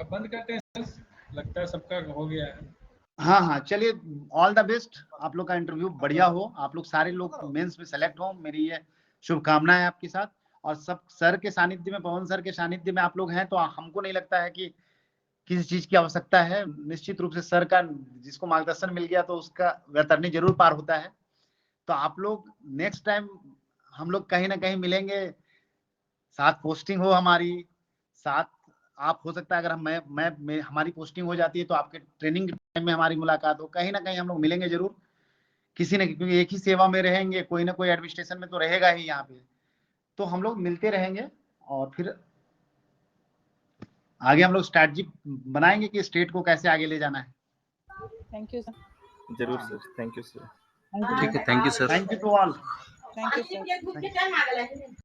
अब बंद करते हैं सर, लगता है सबका हो गया है। हाँ हाँ, चलिए, ऑल द बेस्ट, आप लोग का इंटरव्यू बढ़िया हो, आप लोग सारे लोग मेंस में सेलेक्ट हो, मेरी ये शुभकामनाएं है आपके साथ। और सब सर के सानिध्य में, पवन सर के सानिध्य में आप लोग हैं, तो हमको नहीं लगता है कि किसी चीज की आवश्यकता है। निश्चित रूप से सर का जिसको मार्गदर्शन मिल गया तो उसका वैतरणी जरूर पार होता है। तो आप लोग नेक्स्ट टाइम हम लोग कहीं ना कहीं मिलेंगे, साथ पोस्टिंग हो हमारी, साथ आप हो सकता है अगर मैं हमारी पोस्टिंग हो जाती है तो आपके ट्रेनिंग टाइम में हमारी मुलाकात हो, कहीं ना कहीं हम लोग मिलेंगे जरूर किसी न, क्योंकि एक ही सेवा में रहेंगे, कोई ना कोई एडमिनिस्ट्रेशन में तो रहेगा ही यहाँ पे, तो हम लोग मिलते रहेंगे और फिर आगे हम लोग स्ट्रैटेजी बनाएंगे कि स्टेट को कैसे आगे ले जाना है। Thank you sir. जरूर sir, thank you sir. Thank you ठीक है, thank you sir. Thank you to all. Thank you sir.